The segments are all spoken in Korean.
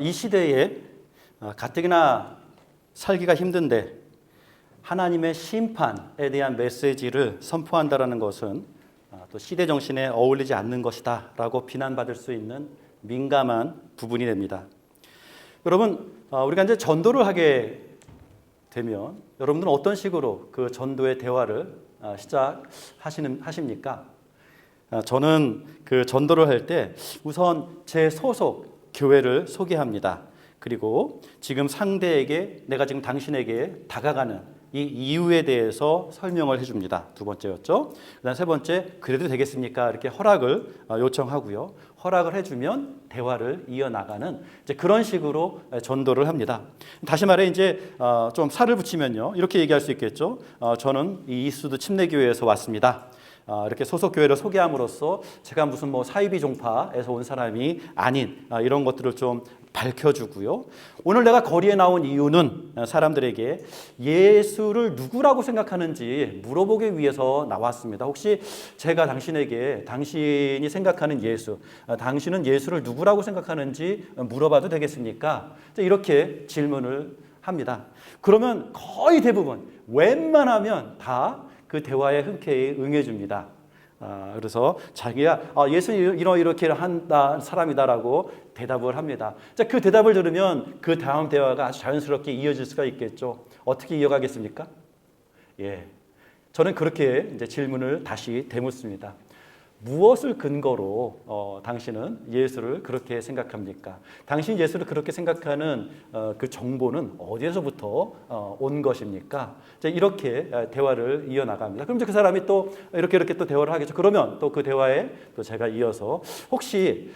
이 시대에 가뜩이나 살기가 힘든데 하나님의 심판에 대한 메시지를 선포한다는 것은 또 시대 정신에 어울리지 않는 것이다 라고 비난받을 수 있는 민감한 부분이 됩니다. 여러분, 우리가 이제 전도를 하게 되면 여러분들은 어떤 식으로 그 전도의 대화를 시작하십니까? 저는 그 전도를 할 때 우선 제 소속 교회를 소개합니다. 그리고 지금 상대에게, 내가 지금 당신에게 다가가는 이 이유에 대해서 설명을 해줍니다. 두 번째였죠. 그다음 세 번째, 그래도 되겠습니까? 이렇게 허락을 요청하고요. 허락을 해주면 대화를 이어나가는 이제 그런 식으로 전도를 합니다. 다시 말해 이제 좀 살을 붙이면요, 이렇게 얘기할 수 있겠죠. 저는 이 이수드 침례교회에서 왔습니다. 이렇게 소속 교회를 소개함으로써 제가 무슨 뭐 사이비 종파에서 온 사람이 아닌 이런 것들을 좀 밝혀주고요. 오늘 내가 거리에 나온 이유는 사람들에게 예수를 누구라고 생각하는지 물어보기 위해서 나왔습니다. 혹시 제가 당신에게 당신이 생각하는 예수, 당신은 예수를 누구라고 생각하는지 물어봐도 되겠습니까? 이렇게 질문을 합니다. 그러면 거의 대부분, 웬만하면 다 그 대화에 흔쾌히 응해줍니다. 그래서 자기가 예수는 이렇게 한다 사람이다라고 대답을 합니다. 자, 그 대답을 들으면 그 다음 대화가 아주 자연스럽게 이어질 수가 있겠죠. 어떻게 이어가겠습니까? 저는 그렇게 이제 질문을 다시 되묻습니다. 무엇을 근거로 당신은 예수를 그렇게 생각합니까? 당신이 예수를 그렇게 생각하는 그 정보는 어디에서부터 온 것입니까? 이렇게 대화를 이어나갑니다. 그럼 이제 그 사람이 또 이렇게 또 대화를 하겠죠. 그러면 또 그 대화에 또 제가 이어서 혹시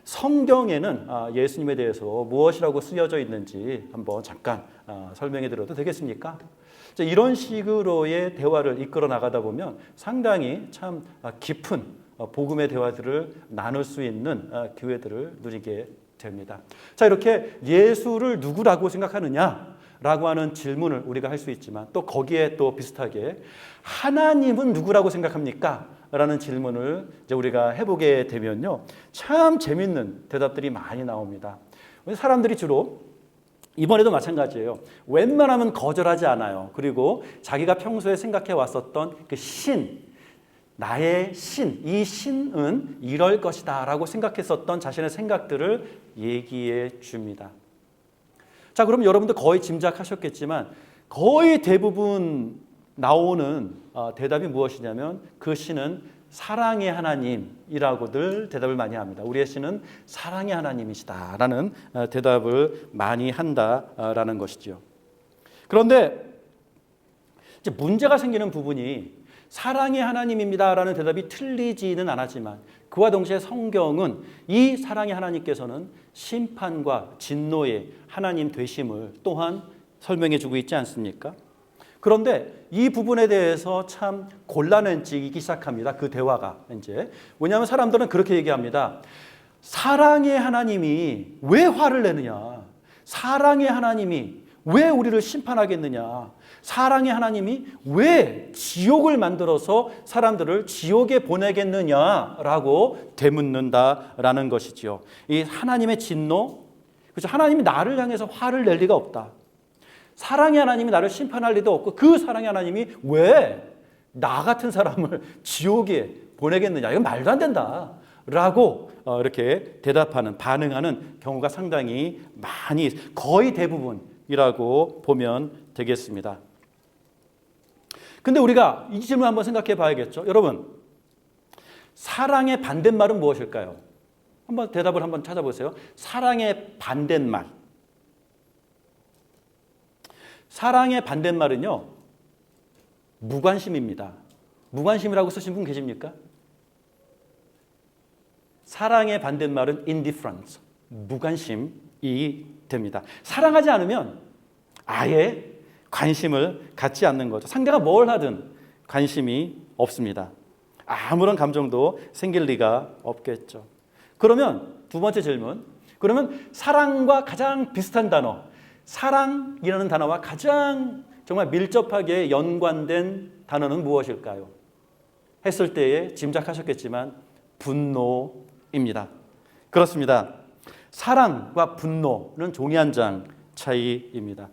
성경에는 예수님에 대해서 무엇이라고 쓰여져 있는지 한번 잠깐 설명해 드려도 되겠습니까? 이런 식으로의 대화를 이끌어 나가다 보면 상당히 참 깊은 복음의 대화들을 나눌 수 있는 기회들을 누리게 됩니다. 자, 이렇게 예수를 누구라고 생각하느냐라고 하는 질문을 우리가 할 수 있지만 또 거기에 또 비슷하게 하나님은 누구라고 생각합니까? 라는 질문을 이제 우리가 해보게 되면요, 참 재밌는 대답들이 많이 나옵니다. 사람들이 주로 이번에도 마찬가지예요. 웬만하면 거절하지 않아요. 그리고 자기가 평소에 생각해 왔었던 그 신, 나의 신, 이 신은 이럴 것이다 라고 생각했었던 자신의 생각들을 얘기해 줍니다. 자, 그럼 여러분들 거의 짐작하셨겠지만 거의 대부분 나오는 대답이 무엇이냐면 그 신은 사랑의 하나님이라고들 대답을 많이 합니다. 우리의 신은 사랑의 하나님이시다라는 대답을 많이 한다라는 것이죠. 그런데 이제 문제가 생기는 부분이 사랑의 하나님입니다라는 대답이 틀리지는 않았지만 그와 동시에 성경은 이 사랑의 하나님께서는 심판과 진노의 하나님 되심을 또한 설명해 주고 있지 않습니까? 그런데 이 부분에 대해서 참 곤란해지기 시작합니다. 그 대화가 이제 왜냐하면 사람들은 그렇게 얘기합니다. 사랑의 하나님이 왜 화를 내느냐? 사랑의 하나님이 왜 우리를 심판하겠느냐? 사랑의 하나님이 왜 지옥을 만들어서 사람들을 지옥에 보내겠느냐라고 되묻는다라는 것이지요. 이 하나님의 진노, 그렇죠? 하나님이 나를 향해서 화를 낼 리가 없다. 사랑의 하나님이 나를 심판할 리도 없고 그 사랑의 하나님이 왜 나 같은 사람을 지옥에 보내겠느냐. 이건 말도 안 된다 라고 이렇게 대답하는, 반응하는 경우가 상당히 많이, 거의 대부분이라고 보면 되겠습니다. 근데 우리가 이 질문 한번 생각해 봐야겠죠. 여러분, 사랑의 반대말은 무엇일까요? 한번 대답을 한번 찾아보세요. 사랑의 반대말. 사랑의 반대말은요, 무관심입니다. 무관심이라고 쓰신 분 계십니까? 사랑의 반대말은 indifference, 무관심이 됩니다. 사랑하지 않으면 아예 관심을 갖지 않는 거죠. 상대가 뭘 하든 관심이 없습니다. 아무런 감정도 생길 리가 없겠죠. 그러면 두 번째 질문, 그러면 사랑과 가장 비슷한 단어, 사랑이라는 단어와 가장 정말 밀접하게 연관된 단어는 무엇일까요? 했을 때에 짐작하셨겠지만 분노입니다. 그렇습니다. 사랑과 분노는 종이 한 장 차이입니다.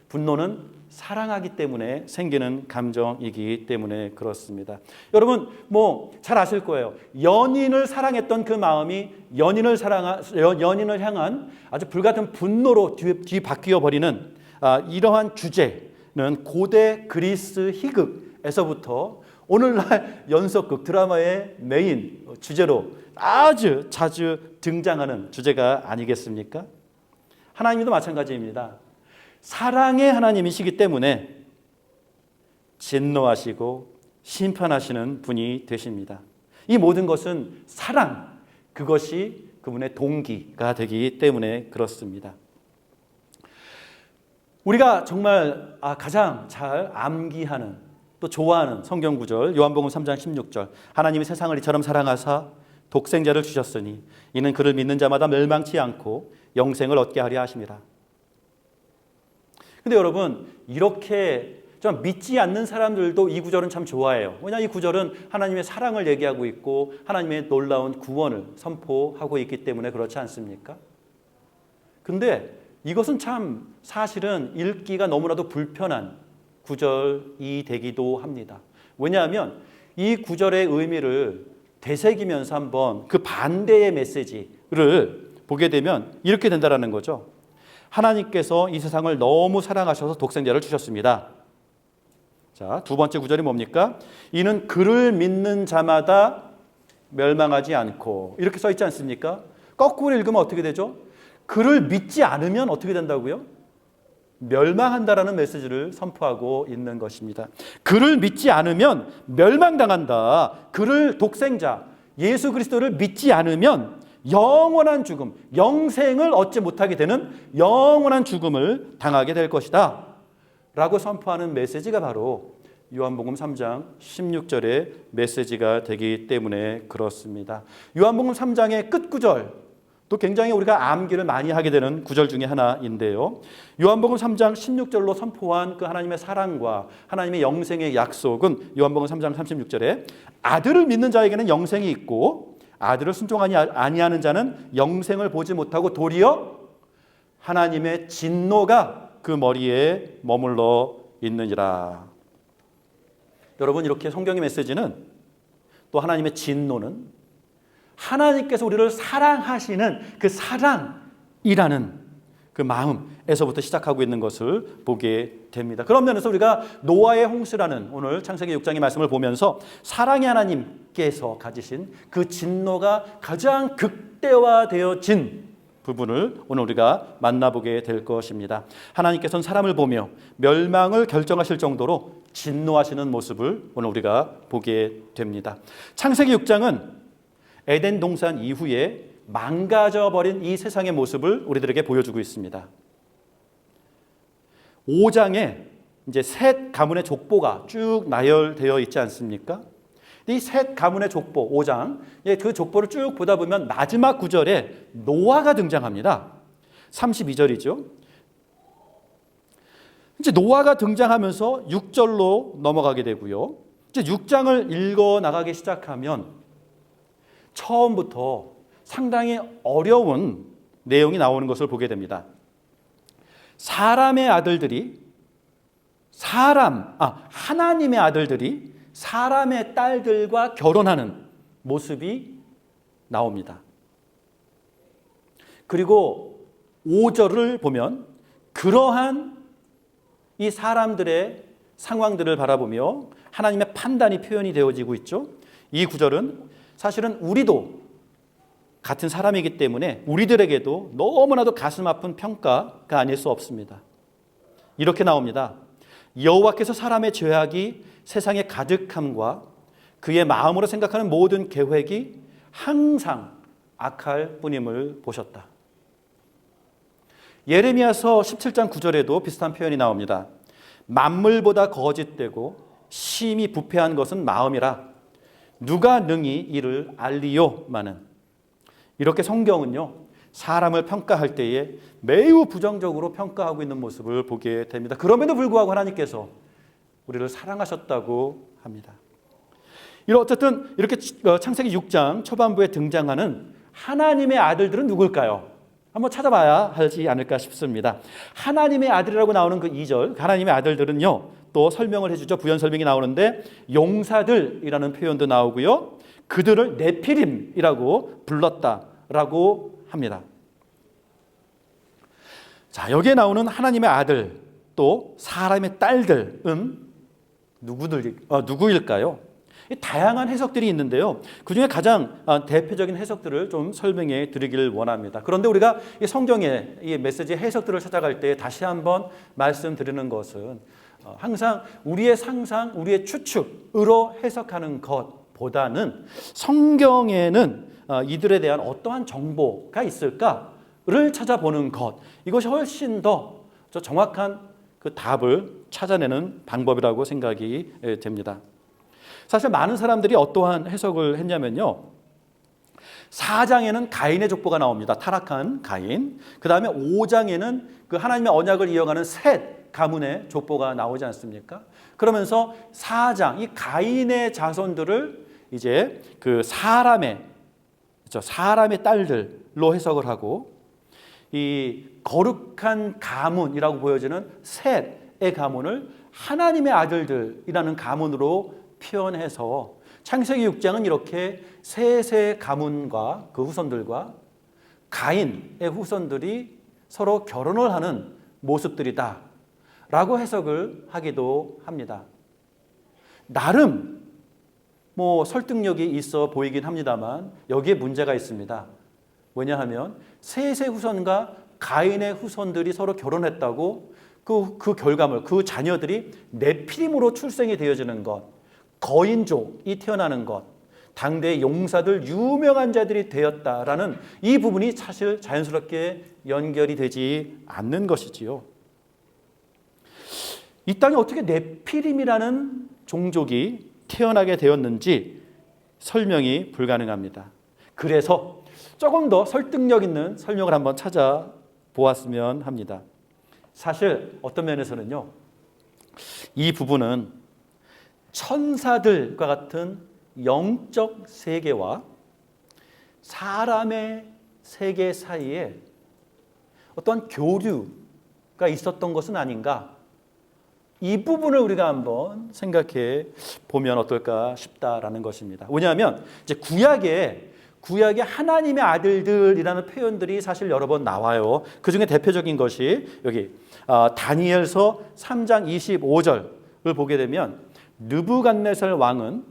분노는 사랑하기 때문에 생기는 감정이기 때문에 그렇습니다. 여러분 잘 아실 거예요. 연인을 사랑했던 그 마음이 연인을 향한 아주 불같은 분노로 뒤바뀌어 버리는 이러한 주제는 고대 그리스 희극에서부터 오늘날 연속극 드라마의 메인 주제로 아주 자주 등장하는 주제가 아니겠습니까? 하나님도 마찬가지입니다. 사랑의 하나님이시기 때문에 진노하시고 심판하시는 분이 되십니다. 이 모든 것은 사랑, 그것이 그분의 동기가 되기 때문에 그렇습니다. 우리가 정말 가장 잘 암기하는 또 좋아하는 성경 구절 요한복음 3장 16절 하나님이 세상을 이처럼 사랑하사 독생자를 주셨으니 이는 그를 믿는 자마다 멸망치 않고 영생을 얻게 하려 하심이라. 근데 여러분 이렇게 좀 믿지 않는 사람들도 이 구절은 참 좋아해요. 왜냐하면 이 구절은 하나님의 사랑을 얘기하고 있고 하나님의 놀라운 구원을 선포하고 있기 때문에 그렇지 않습니까? 근데 이것은 참 사실은 읽기가 너무나도 불편한 구절이 되기도 합니다. 왜냐하면 이 구절의 의미를 되새기면서 한번 그 반대의 메시지를 보게 되면 이렇게 된다라는 거죠. 하나님께서 이 세상을 너무 사랑하셔서 독생자를 주셨습니다. 자, 두 번째 구절이 뭡니까? 이는 그를 믿는 자마다 멸망하지 않고 이렇게 써 있지 않습니까? 거꾸로 읽으면 어떻게 되죠? 그를 믿지 않으면 어떻게 된다고요? 멸망한다라는 메시지를 선포하고 있는 것입니다. 그를 믿지 않으면 멸망당한다. 그를 독생자 예수 그리스도를 믿지 않으면 영원한 죽음, 영생을 얻지 못하게 되는 영원한 죽음을 당하게 될 것이다 라고 선포하는 메시지가 바로 요한복음 3장 16절의 메시지가 되기 때문에 그렇습니다. 요한복음 3장의 끝구절 또 굉장히 우리가 암기를 많이 하게 되는 구절 중에 하나인데요. 요한복음 3장 16절로 선포한 그 하나님의 사랑과 하나님의 영생의 약속은 요한복음 3장 36절에 아들을 믿는 자에게는 영생이 있고 아들을 순종하지 아니하는 자는 영생을 보지 못하고 도리어 하나님의 진노가 그 머리에 머물러 있느니라. 여러분 이렇게 성경의 메시지는 또 하나님의 진노는 하나님께서 우리를 사랑하시는 그 사랑이라는 그 마음에서부터 시작하고 있는 것을 보게 됩니다. 그런 면에서 우리가 노아의 홍수라는 오늘 창세기 6장의 말씀을 보면서 사랑의 하나님께서 가지신 그 진노가 가장 극대화되어진 부분을 오늘 우리가 만나보게 될 것입니다. 하나님께서는 사람을 보며 멸망을 결정하실 정도로 진노하시는 모습을 오늘 우리가 보게 됩니다. 창세기 6장은 에덴 동산 이후에 망가져버린 이 세상의 모습을 우리들에게 보여주고 있습니다. 5장에 이제 셋 가문의 족보가 쭉 나열되어 있지 않습니까? 이 셋 가문의 족보 5장 그 족보를 쭉 보다 보면 마지막 구절에 노아가 등장합니다. 32절이죠. 이제 노아가 등장하면서 6절로 넘어가게 되고요. 이제 6장을 읽어 나가기 시작하면 처음부터 상당히 어려운 내용이 나오는 것을 보게 됩니다. 하나님의 아들들이 사람의 딸들과 결혼하는 모습이 나옵니다. 그리고 5절을 보면 그러한 이 사람들의 상황들을 바라보며 하나님의 판단이 표현이 되어지고 있죠. 이 구절은 사실은 우리도 같은 사람이기 때문에 우리들에게도 너무나도 가슴 아픈 평가가 아닐 수 없습니다. 이렇게 나옵니다. 여호와께서 사람의 죄악이 세상에 가득함과 그의 마음으로 생각하는 모든 계획이 항상 악할 뿐임을 보셨다. 예레미야서 17장 9절에도 비슷한 표현이 나옵니다. 만물보다 거짓되고 심히 부패한 것은 마음이라 누가 능히 이를 알리요마는. 이렇게 성경은요 사람을 평가할 때에 매우 부정적으로 평가하고 있는 모습을 보게 됩니다. 그럼에도 불구하고 하나님께서 우리를 사랑하셨다고 합니다. 어쨌든 이렇게 창세기 6장 초반부에 등장하는 하나님의 아들들은 누굴까요? 한번 찾아봐야 하지 않을까 싶습니다. 하나님의 아들이라고 나오는 그 2절, 하나님의 아들들은요, 또 설명을 해주죠. 부연 설명이 나오는데 용사들이라는 표현도 나오고요, 그들을 네피림이라고 불렀다라고 합니다. 자, 여기에 나오는 하나님의 아들, 또 사람의 딸들은 누구일까요? 다양한 해석들이 있는데요. 그중에 가장 대표적인 해석들을 좀 설명해 드리길 원합니다. 그런데 우리가 이 성경의 이 메시지 해석들을 찾아갈 때 다시 한번 말씀드리는 것은 항상 우리의 상상, 우리의 추측으로 해석하는 것보다는 성경에는 이들에 대한 어떠한 정보가 있을까를 찾아보는 것, 이것이 훨씬 더 정확한 그 답을 찾아내는 방법이라고 생각이 됩니다. 사실 많은 사람들이 어떠한 해석을 했냐면요, 4장에는 가인의 족보가 나옵니다. 타락한 가인. 그 다음에 5장에는 그 하나님의 언약을 이어가는 셋 가문의 족보가 나오지 않습니까? 그러면서 4장, 이 가인의 자손들을 이제 그 사람의 딸들로 해석을 하고, 이 거룩한 가문이라고 보여지는 셋의 가문을 하나님의 아들들이라는 가문으로 표현해서 창세기 6장은 이렇게 셋의 가문과 그 후손들과 가인의 후손들이 서로 결혼을 하는 모습들이다 라고 해석을 하기도 합니다. 나름 설득력이 있어 보이긴 합니다만 여기에 문제가 있습니다. 뭐냐 하면 셋의 후손과 가인의 후손들이 서로 결혼했다고 그 결과물, 그 자녀들이 네피림으로 출생이 되어지는 것, 거인족이 태어나는 것, 당대의 용사들, 유명한 자들이 되었다라는 이 부분이 사실 자연스럽게 연결이 되지 않는 것이지요. 이 땅에 어떻게 네피림이라는 종족이 태어나게 되었는지 설명이 불가능합니다. 그래서 조금 더 설득력 있는 설명을 한번 찾아보았으면 합니다. 사실 어떤 면에서는요, 이 부분은 천사들과 같은 영적 세계와 사람의 세계 사이에 어떠한 교류가 있었던 것은 아닌가, 이 부분을 우리가 한번 생각해 보면 어떨까 싶다라는 것입니다. 왜냐하면 이제 구약에 하나님의 아들들이라는 표현들이 사실 여러 번 나와요. 그 중에 대표적인 것이 여기 다니엘서 3장 25절을 보게 되면 느부갓네살 왕은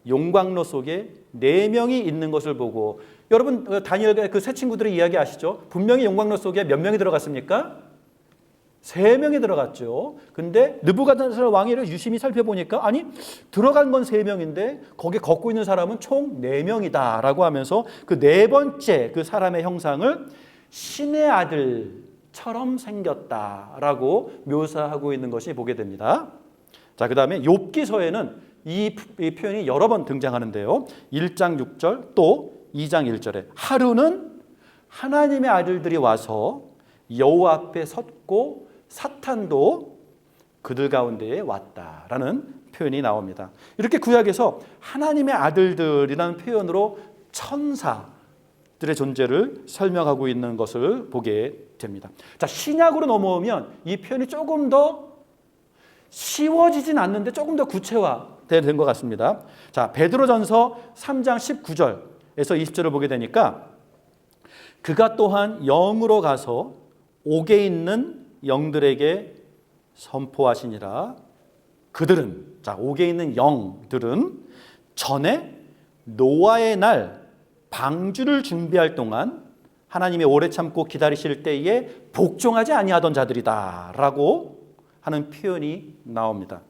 용광로 속에 4명이 있는 것을 보고, 여러분 다니엘의 그 세 친구들의 이야기 아시죠? 분명히 용광로 속에 몇 명이 들어갔습니까? 3명이 들어갔죠. 근데 느부갓네살 왕이 유심히 살펴보니까 아니, 들어간 건 3명인데 거기에 걷고 있는 사람은 총 4명이다 라고 하면서 그 4번째 그 사람의 형상을 신의 아들처럼 생겼다라고 묘사하고 있는 것이 보게 됩니다. 자, 그 다음에 욥기서에는 이 표현이 여러 번 등장하는데요. 1장 6절 또 2장 1절에 하루는 하나님의 아들들이 와서 여호와 앞에 섰고 사탄도 그들 가운데에 왔다라는 표현이 나옵니다. 이렇게 구약에서 하나님의 아들들이라는 표현으로 천사들의 존재를 설명하고 있는 것을 보게 됩니다. 자, 신약으로 넘어오면 이 표현이 조금 더 쉬워지진 않는데 조금 더 구체화된 것 같습니다. 자, 베드로전서 3장 19절에서 20절을 보게 되니까 그가 또한 영으로 가서 옥에 있는 영들에게 선포하시니라. 그들은, 자, 옥에 있는 영들은 전에 노아의 날 방주를 준비할 동안 하나님의 오래 참고 기다리실 때에 복종하지 아니하던 자들이다 라고 하는 표현이 나옵니다.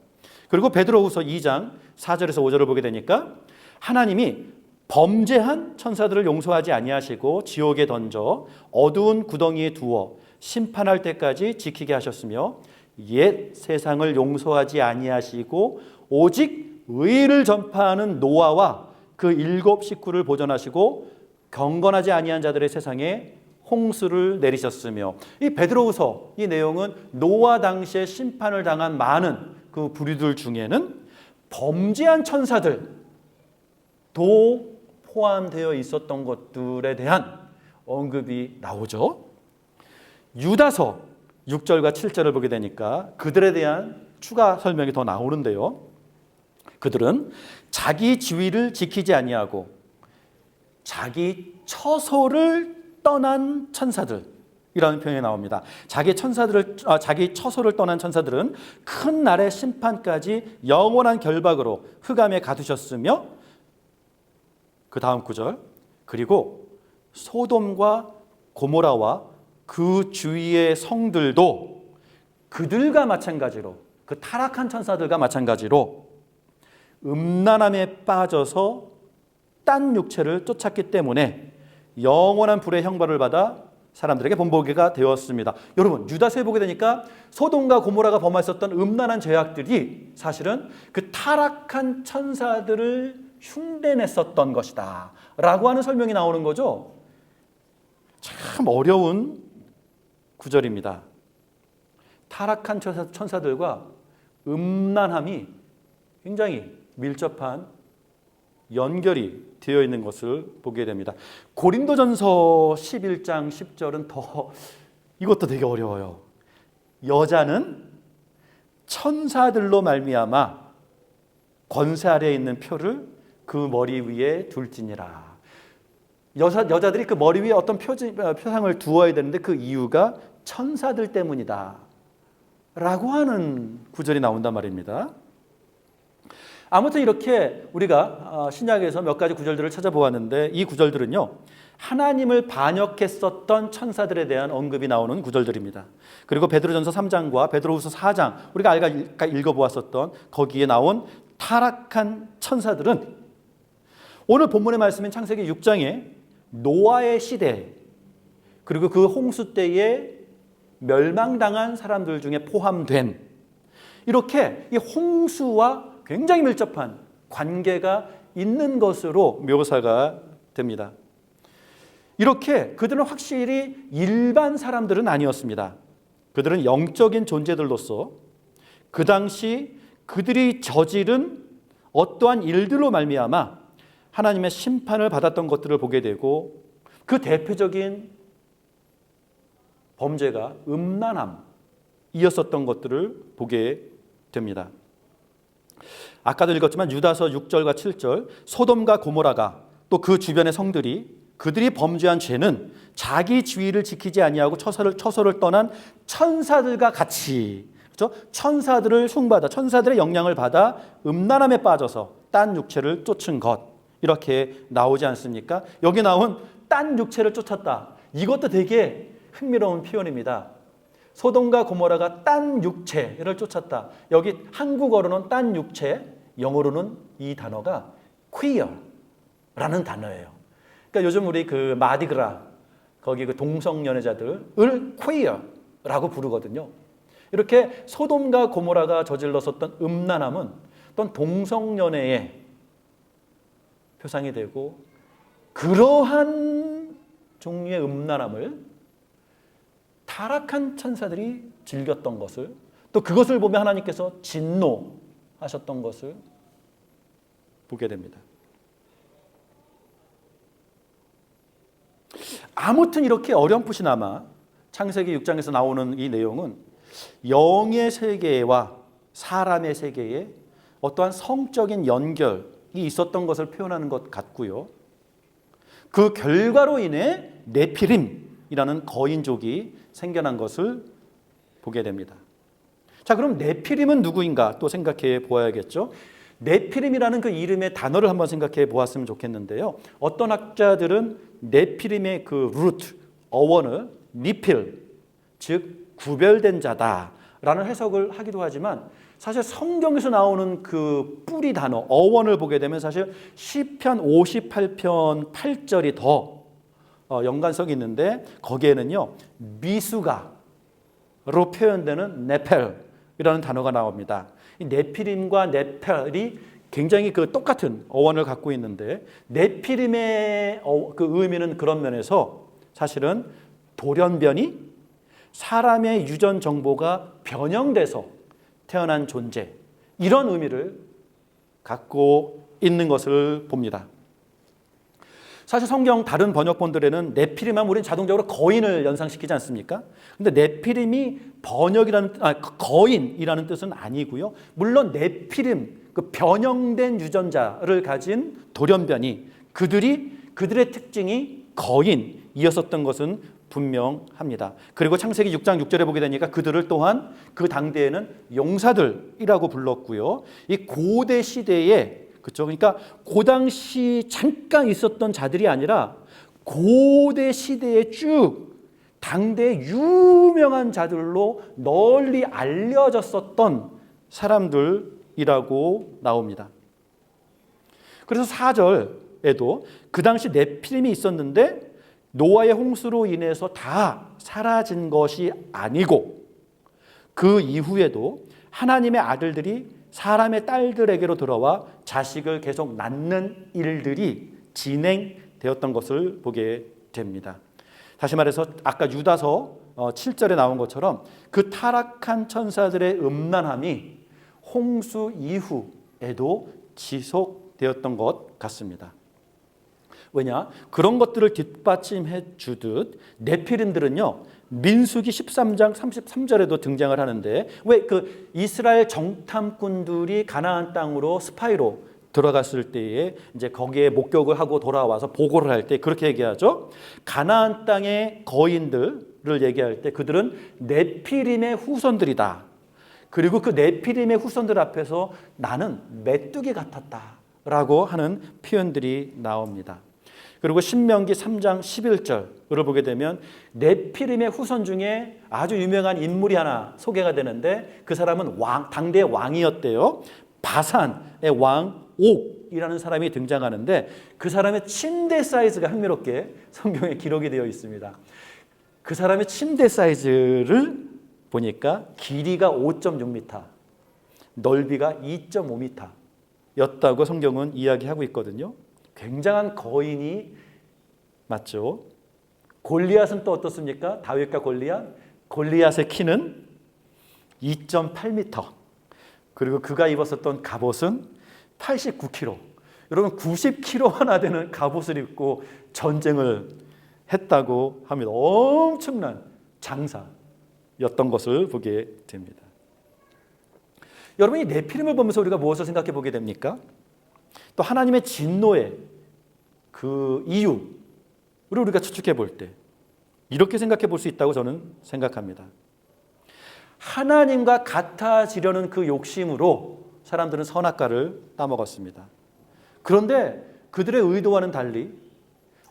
그리고 베드로후서 2장 4절에서 5절을 보게 되니까 하나님이 범죄한 천사들을 용서하지 아니하시고 지옥에 던져 어두운 구덩이에 두어 심판할 때까지 지키게 하셨으며 옛 세상을 용서하지 아니하시고 오직 의를 전파하는 노아와 그 7 식구를 보존하시고 경건하지 아니한 자들의 세상에 홍수를 내리셨으며, 이 베드로후서 이 내용은 노아 당시에 심판을 당한 많은 그 부류들 중에는 범죄한 천사들도 포함되어 있었던 것들에 대한 언급이 나오죠. 유다서 6절과 7절을 보게 되니까 그들에 대한 추가 설명이 더 나오는데요. 그들은 자기 지위를 지키지 아니하고 자기 처소를 떠난 천사들이라는 표현이 나옵니다. 자기 처소를 떠난 천사들은 큰 날의 심판까지 영원한 결박으로 흑암에 가두셨으며, 그 다음 구절, 그리고 소돔과 고모라와 그 주위의 성들도 그들과 마찬가지로, 그 타락한 천사들과 마찬가지로 음란함에 빠져서 딴 육체를 쫓았기 때문에 영원한 불의 형벌을 받아 사람들에게 본보기가 되었습니다. 여러분, 유다서에 보게 되니까 소돔과 고모라가 범하였었던 음란한 죄악들이 사실은 그 타락한 천사들을 흉내냈었던 것이다 라고 하는 설명이 나오는 거죠. 참 어려운 구절입니다. 타락한 천사들과 음란함이 굉장히 밀접한 연결이 되어 있는 것을 보게 됩니다. 고린도전서 11장 10절은 이것도 되게 어려워요. 여자는 천사들로 말미암아 권세 아래에 있는 표를 그 머리 위에 둘지니라. 여자들이 그 머리 위에 어떤 표상을 두어야 되는데 그 이유가 천사들 때문이다 라고 하는 구절이 나온단 말입니다. 아무튼 이렇게 우리가 신약에서 몇 가지 구절들을 찾아보았는데, 이 구절들은요, 하나님을 반역했었던 천사들에 대한 언급이 나오는 구절들입니다. 그리고 베드로전서 3장과 베드로후서 4장, 우리가 아까 읽어보았었던 거기에 나온 타락한 천사들은 오늘 본문의 말씀인 창세기 6장에 노아의 시대, 그리고 그 홍수 때에 멸망당한 사람들 중에 포함된, 이렇게 이 홍수와 굉장히 밀접한 관계가 있는 것으로 묘사가 됩니다. 이렇게 그들은 확실히 일반 사람들은 아니었습니다. 그들은 영적인 존재들로서 그 당시 그들이 저지른 어떠한 일들로 말미암아 하나님의 심판을 받았던 것들을 보게 되고, 그 대표적인 범죄가 음란함이었었던 것들을 보게 됩니다. 아까도 읽었지만 유다서 6절과 7절, 소돔과 고모라가 또 그 주변의 성들이 그들이 범죄한 죄는 자기 지위를 지키지 아니하고 처소를 떠난 천사들과 같이, 그렇죠? 천사들을 숭받아, 천사들의 영향을 받아 음란함에 빠져서 딴 육체를 쫓은 것, 이렇게 나오지 않습니까? 여기 나온 딴 육체를 쫓았다, 이것도 되게 흥미로운 표현입니다. 소돔과 고모라가 딴 육체를 쫓았다. 여기 한국어로는 딴 육체, 영어로는 이 단어가 queer라는 단어예요. 그러니까 요즘 우리 그 마디그라, 거기 그 동성연애자들을 queer라고 부르거든요. 이렇게 소돔과 고모라가 저질렀었던 음란함은 어떤 동성연애의 표상이 되고, 그러한 종류의 음란함을 타락한 천사들이 즐겼던 것을, 또 그것을 보며 하나님께서 진노하셨던 것을 보게 됩니다. 아무튼 이렇게 어렴풋이나마 창세기 6장에서 나오는 이 내용은 영의 세계와 사람의 세계에 어떠한 성적인 연결이 있었던 것을 표현하는 것 같고요. 그 결과로 인해 네피림이라는 거인족이 생겨난 것을 보게 됩니다. 자, 그럼 네피림은 누구인가 또 생각해 보아야겠죠. 네피림이라는 그 이름의 단어를 한번 생각해 보았으면 좋겠는데요. 어떤 학자들은 네피림의 그 루트, 어원을 니필, 즉 구별된 자다라는 해석을 하기도 하지만, 사실 성경에서 나오는 그 뿌리 단어, 어원을 보게 되면 사실 시편 58편 8절이 더 연관성이 있는데, 거기에는요 미수가로 표현되는 네펠이라는 단어가 나옵니다. 이 네피림과 네펠이 굉장히 그 똑같은 어원을 갖고 있는데, 네피림의 그 의미는 그런 면에서 사실은 돌연변이, 사람의 유전 정보가 변형돼서 태어난 존재, 이런 의미를 갖고 있는 것을 봅니다. 사실 성경 다른 번역본들에는 네피림하면 우리는 자동적으로 거인을 연상시키지 않습니까? 근데 네피림이 거인이라는 뜻은 아니고요. 물론 네피림, 그 변형된 유전자를 가진 돌연변이 그들의 특징이 거인이었었던 것은 분명합니다. 그리고 창세기 6장 6절에 보게 되니까 그들을 또한 그 당대에는 용사들이라고 불렀고요. 이 고대 시대에 그렇죠. 그러니까 그 당시 잠깐 있었던 자들이 아니라 고대 시대에 쭉 당대 유명한 자들로 널리 알려졌었던 사람들이라고 나옵니다. 그래서 4절에도 그 당시 네피림이 있었는데 노아의 홍수로 인해서 다 사라진 것이 아니고 그 이후에도 하나님의 아들들이 사람의 딸들에게로 들어와 자식을 계속 낳는 일들이 진행되었던 것을 보게 됩니다. 다시 말해서 아까 유다서 7절에 나온 것처럼 그 타락한 천사들의 음란함이 홍수 이후에도 지속되었던 것 같습니다. 왜냐? 그런 것들을 뒷받침해 주듯 네피림들은요, 민수기 13장 33절에도 등장을 하는데, 왜 그 이스라엘 정탐꾼들이 가나안 땅으로 스파이로 들어갔을 때에 이제 거기에 목격을 하고 돌아와서 보고를 할 때 그렇게 얘기하죠. 가나안 땅의 거인들을 얘기할 때 그들은 네피림의 후손들이다. 그리고 그 네피림의 후손들 앞에서 나는 메뚜기 같았다라고 하는 표현들이 나옵니다. 그리고 신명기 3장 11절을 보게 되면 네피림의 후손 중에 아주 유명한 인물이 하나 소개가 되는데 그 사람은 당대의 왕이었대요. 바산의 왕 옥이라는 사람이 등장하는데 그 사람의 침대 사이즈가 흥미롭게 성경에 기록이 되어 있습니다. 그 사람의 침대 사이즈를 보니까 길이가 5.6m, 넓이가 2.5m 였다고 성경은 이야기하고 있거든요. 굉장한 거인이 맞죠. 골리앗은 또 어떻습니까? 다윗과 골리앗의 키는 2.8m. 그리고 그가 입었었던 갑옷은 89kg. 여러분 90kg 하나 되는 갑옷을 입고 전쟁을 했다고 합니다. 엄청난 장사였던 것을 보게 됩니다. 여러분이 네피림을 보면서 우리가 무엇을 생각해 보게 됩니까? 또 하나님의 진노의 그 이유를 우리가 추측해 볼 때 이렇게 생각해 볼 수 있다고 저는 생각합니다. 하나님과 같아지려는 그 욕심으로 사람들은 선악과를 따먹었습니다. 그런데 그들의 의도와는 달리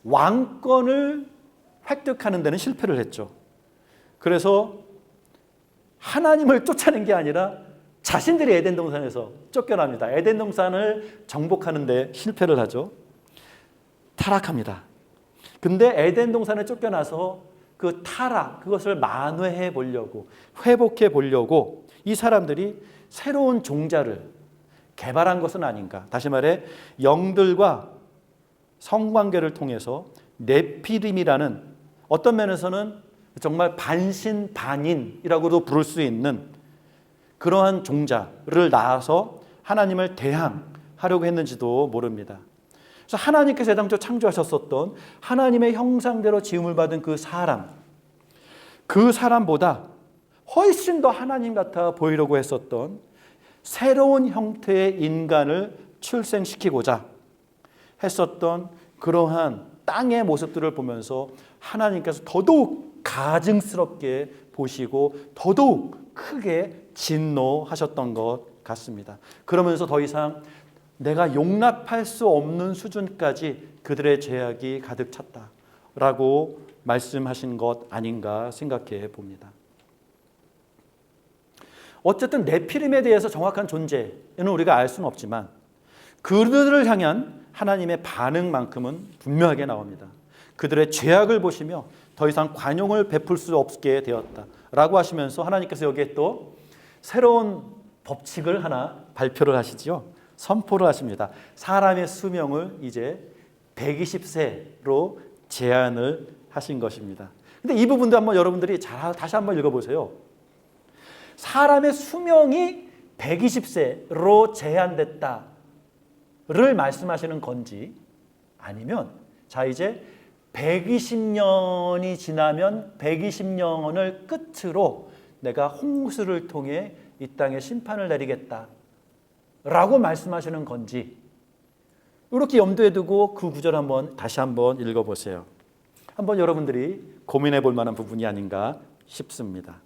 왕권을 획득하는 데는 실패를 했죠. 그래서 하나님을 쫓아낸 게 아니라 자신들이 에덴 동산에서 쫓겨납니다. 에덴 동산을 정복하는 데 실패를 하죠. 타락합니다. 근데 에덴 동산에 쫓겨나서 그 타락, 그것을 만회해 보려고, 회복해 보려고 이 사람들이 새로운 종자를 개발한 것은 아닌가. 다시 말해 영들과 성관계를 통해서 네피림이라는 어떤 면에서는 정말 반신반인이라고도 부를 수 있는 그러한 종자를 낳아서 하나님을 대항하려고 했는지도 모릅니다. 그래서 하나님께서 애당초 창조하셨었던 하나님의 형상대로 지음을 받은 그 사람보다 훨씬 더 하나님 같아 보이려고 했었던 새로운 형태의 인간을 출생시키고자 했었던 그러한 땅의 모습들을 보면서 하나님께서 더더욱 가증스럽게 보시고 더더욱 크게 진노하셨던 것 같습니다. 그러면서 더 이상 내가 용납할 수 없는 수준까지 그들의 죄악이 가득 찼다라고 말씀하신 것 아닌가 생각해 봅니다. 어쨌든 네피림에 대해서 정확한 존재는 우리가 알 수는 없지만 그들을 향한 하나님의 반응만큼은 분명하게 나옵니다. 그들의 죄악을 보시며 더 이상 관용을 베풀 수 없게 되었다라고 하시면서 하나님께서 여기에 또 새로운 법칙을 하나 발표를 하시지요. 선포를 하십니다. 사람의 수명을 이제 120세로 제한을 하신 것입니다. 근데 이 부분도 한번 여러분들이 다시 한번 읽어보세요. 사람의 수명이 120세로 제한됐다를 말씀하시는 건지 아니면 자, 이제 120년이 지나면 120년을 끝으로 내가 홍수를 통해 이 땅에 심판을 내리겠다 라고 말씀하시는 건지, 이렇게 염두에 두고 그 구절 다시 한번 읽어보세요. 한번 여러분들이 고민해 볼 만한 부분이 아닌가 싶습니다.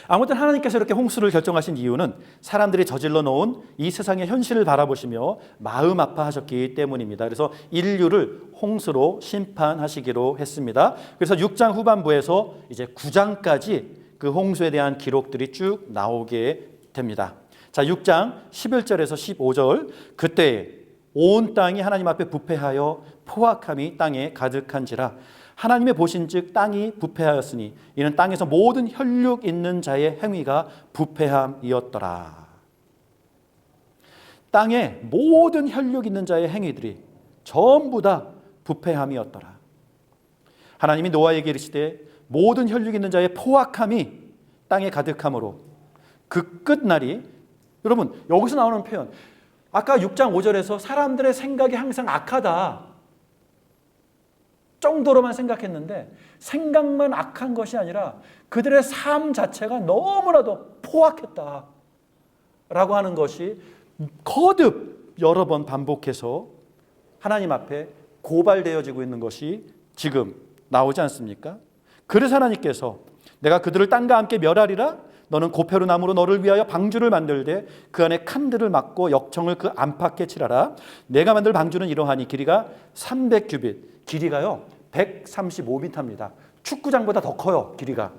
아무튼 하나님께서 이렇게 홍수를 결정하신 이유는 사람들이 저질러 놓은 이 세상의 현실을 바라보시며 마음 아파하셨기 때문입니다. 그래서 인류를 홍수로 심판하시기로 했습니다. 그래서 6장 후반부에서 이제 9장까지 그 홍수에 대한 기록들이 쭉 나오게 됩니다. 자, 6장 11절에서 15절, 그때 온 땅이 하나님 앞에 부패하여 포악함이 땅에 가득한지라. 하나님의 보신즉 땅이 부패하였으니 이는 땅에서 모든 혈육 있는 자의 행위가 부패함이었더라. 땅에 모든 혈육 있는 자의 행위들이 전부 다 부패함이었더라. 하나님이 노아에게 이르시되 모든 혈육 있는 자의 포악함이 땅에 가득함으로 그 끝날이, 여러분 여기서 나오는 표현, 아까 6장 5절에서 사람들의 생각이 항상 악하다 정도로만 생각했는데, 생각만 악한 것이 아니라 그들의 삶 자체가 너무나도 포악했다 라고 하는 것이 거듭 여러 번 반복해서 하나님 앞에 고발되어지고 있는 것이 지금 나오지 않습니까? 그래서 하나님께서 내가 그들을 땅과 함께 멸하리라. 너는 고페루 나무로 너를 위하여 방주를 만들되 그 안에 칸들을 막고 역청을 그 안팎에 칠하라. 내가 만들 방주는 이러하니 길이가 300규빗, 길이가요 135m입니다. 축구장보다 더 커요. 길이가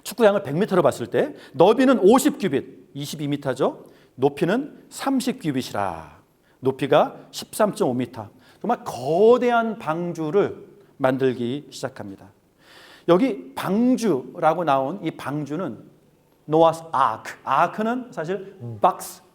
축구장을 100m로 봤을 때, 너비는 50규빗, 22m죠. 높이는 30규빗이라. 높이가 13.5m. 정말 거대한 방주를 만들기 시작합니다. 여기 방주라고 나온 이 방주는 노아스 아크, 아크는 사실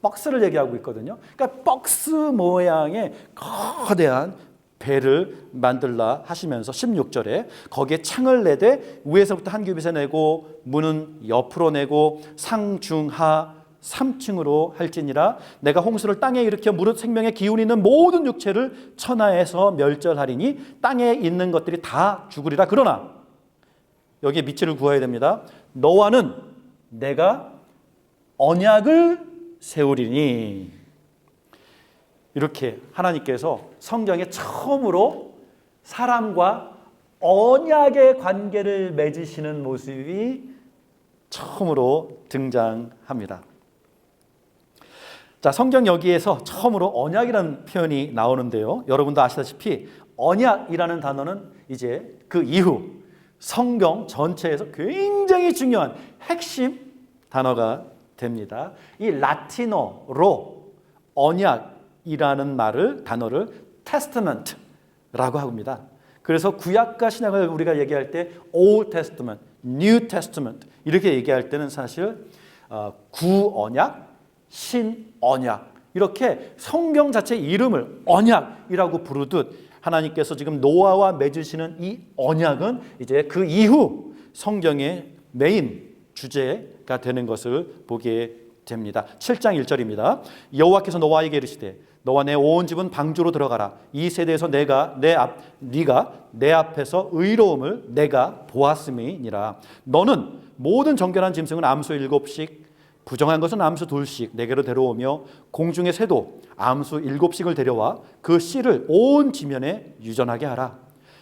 박스를 얘기하고 있거든요. 그러니까 박스 모양의 거대한 배를 만들라 하시면서 16절에 거기에 창을 내되 위에서부터 한 규빗에 내고 문은 옆으로 내고 상중하 3층으로 할지니라. 내가 홍수를 땅에 일으켜 무릇 생명의 기운이 있는 모든 육체를 천하에서 멸절하리니 땅에 있는 것들이 다 죽으리라. 그러나 여기에 밑줄을 그어야 됩니다. 너와는 내가 언약을 세우리니. 이렇게 하나님께서 성경에 처음으로 사람과 언약의 관계를 맺으시는 모습이 처음으로 등장합니다. 자, 성경 여기에서 처음으로 언약이라는 표현이 나오는데요. 여러분도 아시다시피 언약이라는 단어는 이제 그 이후 성경 전체에서 굉장히 중요한 핵심 단어가 됩니다. 이 라틴어로 언약이라는 단어를 테스트먼트라고 합니다. 그래서 구약과 신약을 우리가 얘기할 때 Old Testament, New Testament 이렇게 얘기할 때는 사실 구언약, 신언약, 이렇게 성경 자체 이름을 언약이라고 부르듯 하나님께서 지금 노아와 맺으시는 이 언약은 이제 그 이후 성경의 메인 주제가 되는 것을 보게 됩니다. 7장 1절입니다. 여호와께서 노아에게 이르시되 너와 내 온 집은 방주로 들어가라. 이 세대에서 네가 내 앞에서 의로움을 내가 보았음이니라. 너는 모든 정결한 짐승은 암수 7씩, 부정한 것은 암수 2씩 내게로 데려오며 공중의 새도 암수 7씩을 데려와 그 씨를 온 지면에 유전하게 하라.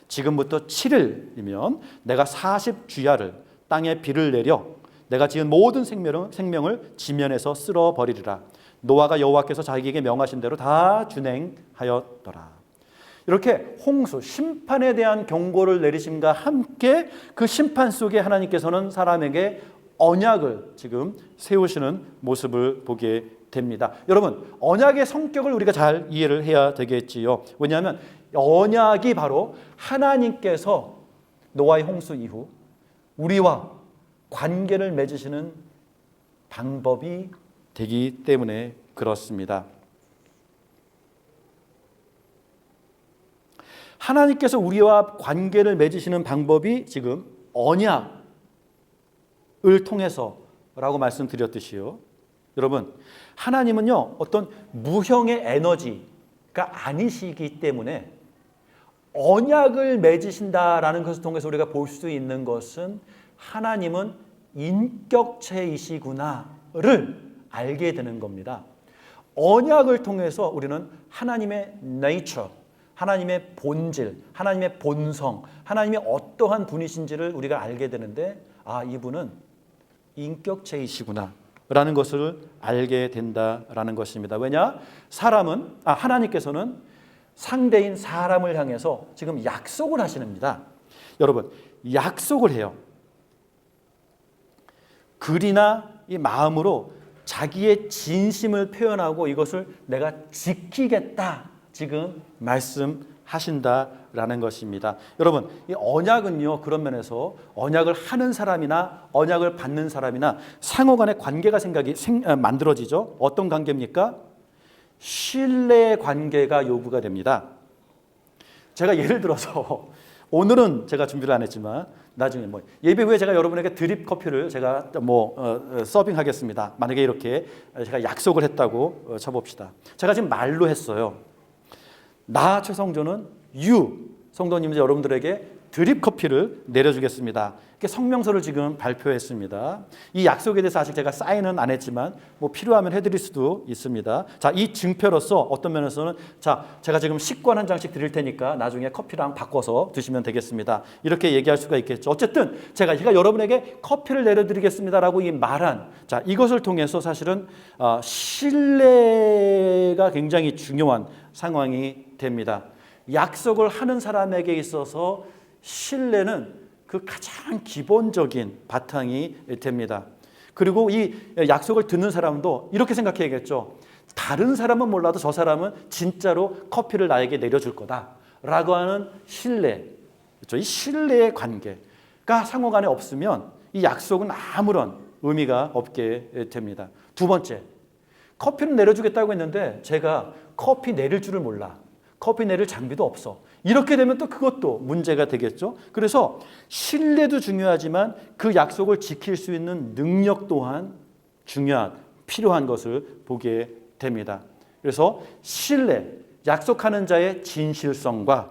지금부터 7일이면 내가 40주야를 땅에 비를 내려 내가 지은 모든 생명을 지면에서 쓸어버리리라. 노아가 여호와께서 자기에게 명하신 대로 다 준행하였더라. 이렇게 홍수, 심판에 대한 경고를 내리심과 함께 그 심판 속에 하나님께서는 사람에게 언약을 지금 세우시는 모습을 보게 됩니다. 여러분, 언약의 성격을 우리가 잘 이해를 해야 되겠지요. 왜냐하면 언약이 바로 하나님께서 노아의 홍수 이후 우리와 관계를 맺으시는 방법이 되기 때문에 그렇습니다. 하나님께서 우리와 관계를 맺으시는 방법이 지금 언약을 통해서라고 말씀드렸듯이요. 여러분, 하나님은요, 어떤 무형의 에너지가 아니시기 때문에 언약을 맺으신다라는 것을 통해서 우리가 볼 수 있는 것은 하나님은 인격체이시구나를 알게 되는 겁니다. 언약을 통해서 우리는 하나님의 nature, 하나님의 본질, 하나님의 본성, 하나님이 어떠한 분이신지를 우리가 알게 되는데 이분은 인격체이시구나 라는 것을 알게 된다라는 것입니다. 왜냐? 하나님께서는 상대인 사람을 향해서 지금 약속을 하시는입니다. 여러분, 약속을 해요. 글이나 이 마음으로 자기의 진심을 표현하고 이것을 내가 지키겠다 지금 말씀하신다라는 것입니다. 여러분, 이 언약은요, 그런 면에서 언약을 하는 사람이나 언약을 받는 사람이나 상호간의 관계가 만들어지죠. 어떤 관계입니까? 신뢰의 관계가 요구가 됩니다. 제가 예를 들어서 오늘은 제가 준비를 안 했지만 나중에 예배 후에 제가 여러분에게 드립 커피를 제가 서빙하겠습니다. 만약에 이렇게 제가 약속을 했다고 쳐봅시다. 제가 지금 말로 했어요. 나 최성조는 성도님 여러분들에게 드립 커피를 내려주겠습니다. 이렇게 성명서를 지금 발표했습니다. 이 약속에 대해서 아직 제가 사인은 안 했지만 필요하면 해드릴 수도 있습니다. 자, 이 증표로서 어떤 면에서는 제가 지금 식권 한 장씩 드릴 테니까 나중에 커피랑 바꿔서 드시면 되겠습니다. 이렇게 얘기할 수가 있겠죠. 어쨌든 제가 여러분에게 커피를 내려드리겠습니다라고 이 말한 이것을 통해서 사실은 신뢰가 굉장히 중요한 상황이 됩니다. 약속을 하는 사람에게 있어서 신뢰는 그 가장 기본적인 바탕이 됩니다. 그리고 이 약속을 듣는 사람도 이렇게 생각해야겠죠. 다른 사람은 몰라도 저 사람은 진짜로 커피를 나에게 내려줄 거다라고 하는 신뢰, 그렇죠? 이 신뢰의 관계가 상호간에 없으면 이 약속은 아무런 의미가 없게 됩니다. 두 번째, 커피를 내려주겠다고 했는데 제가 커피 내릴 줄을 몰라. 커피 내릴 장비도 없어. 이렇게 되면 또 그것도 문제가 되겠죠. 그래서 신뢰도 중요하지만 그 약속을 지킬 수 있는 능력 또한 필요한 것을 보게 됩니다. 그래서 신뢰, 약속하는 자의 진실성과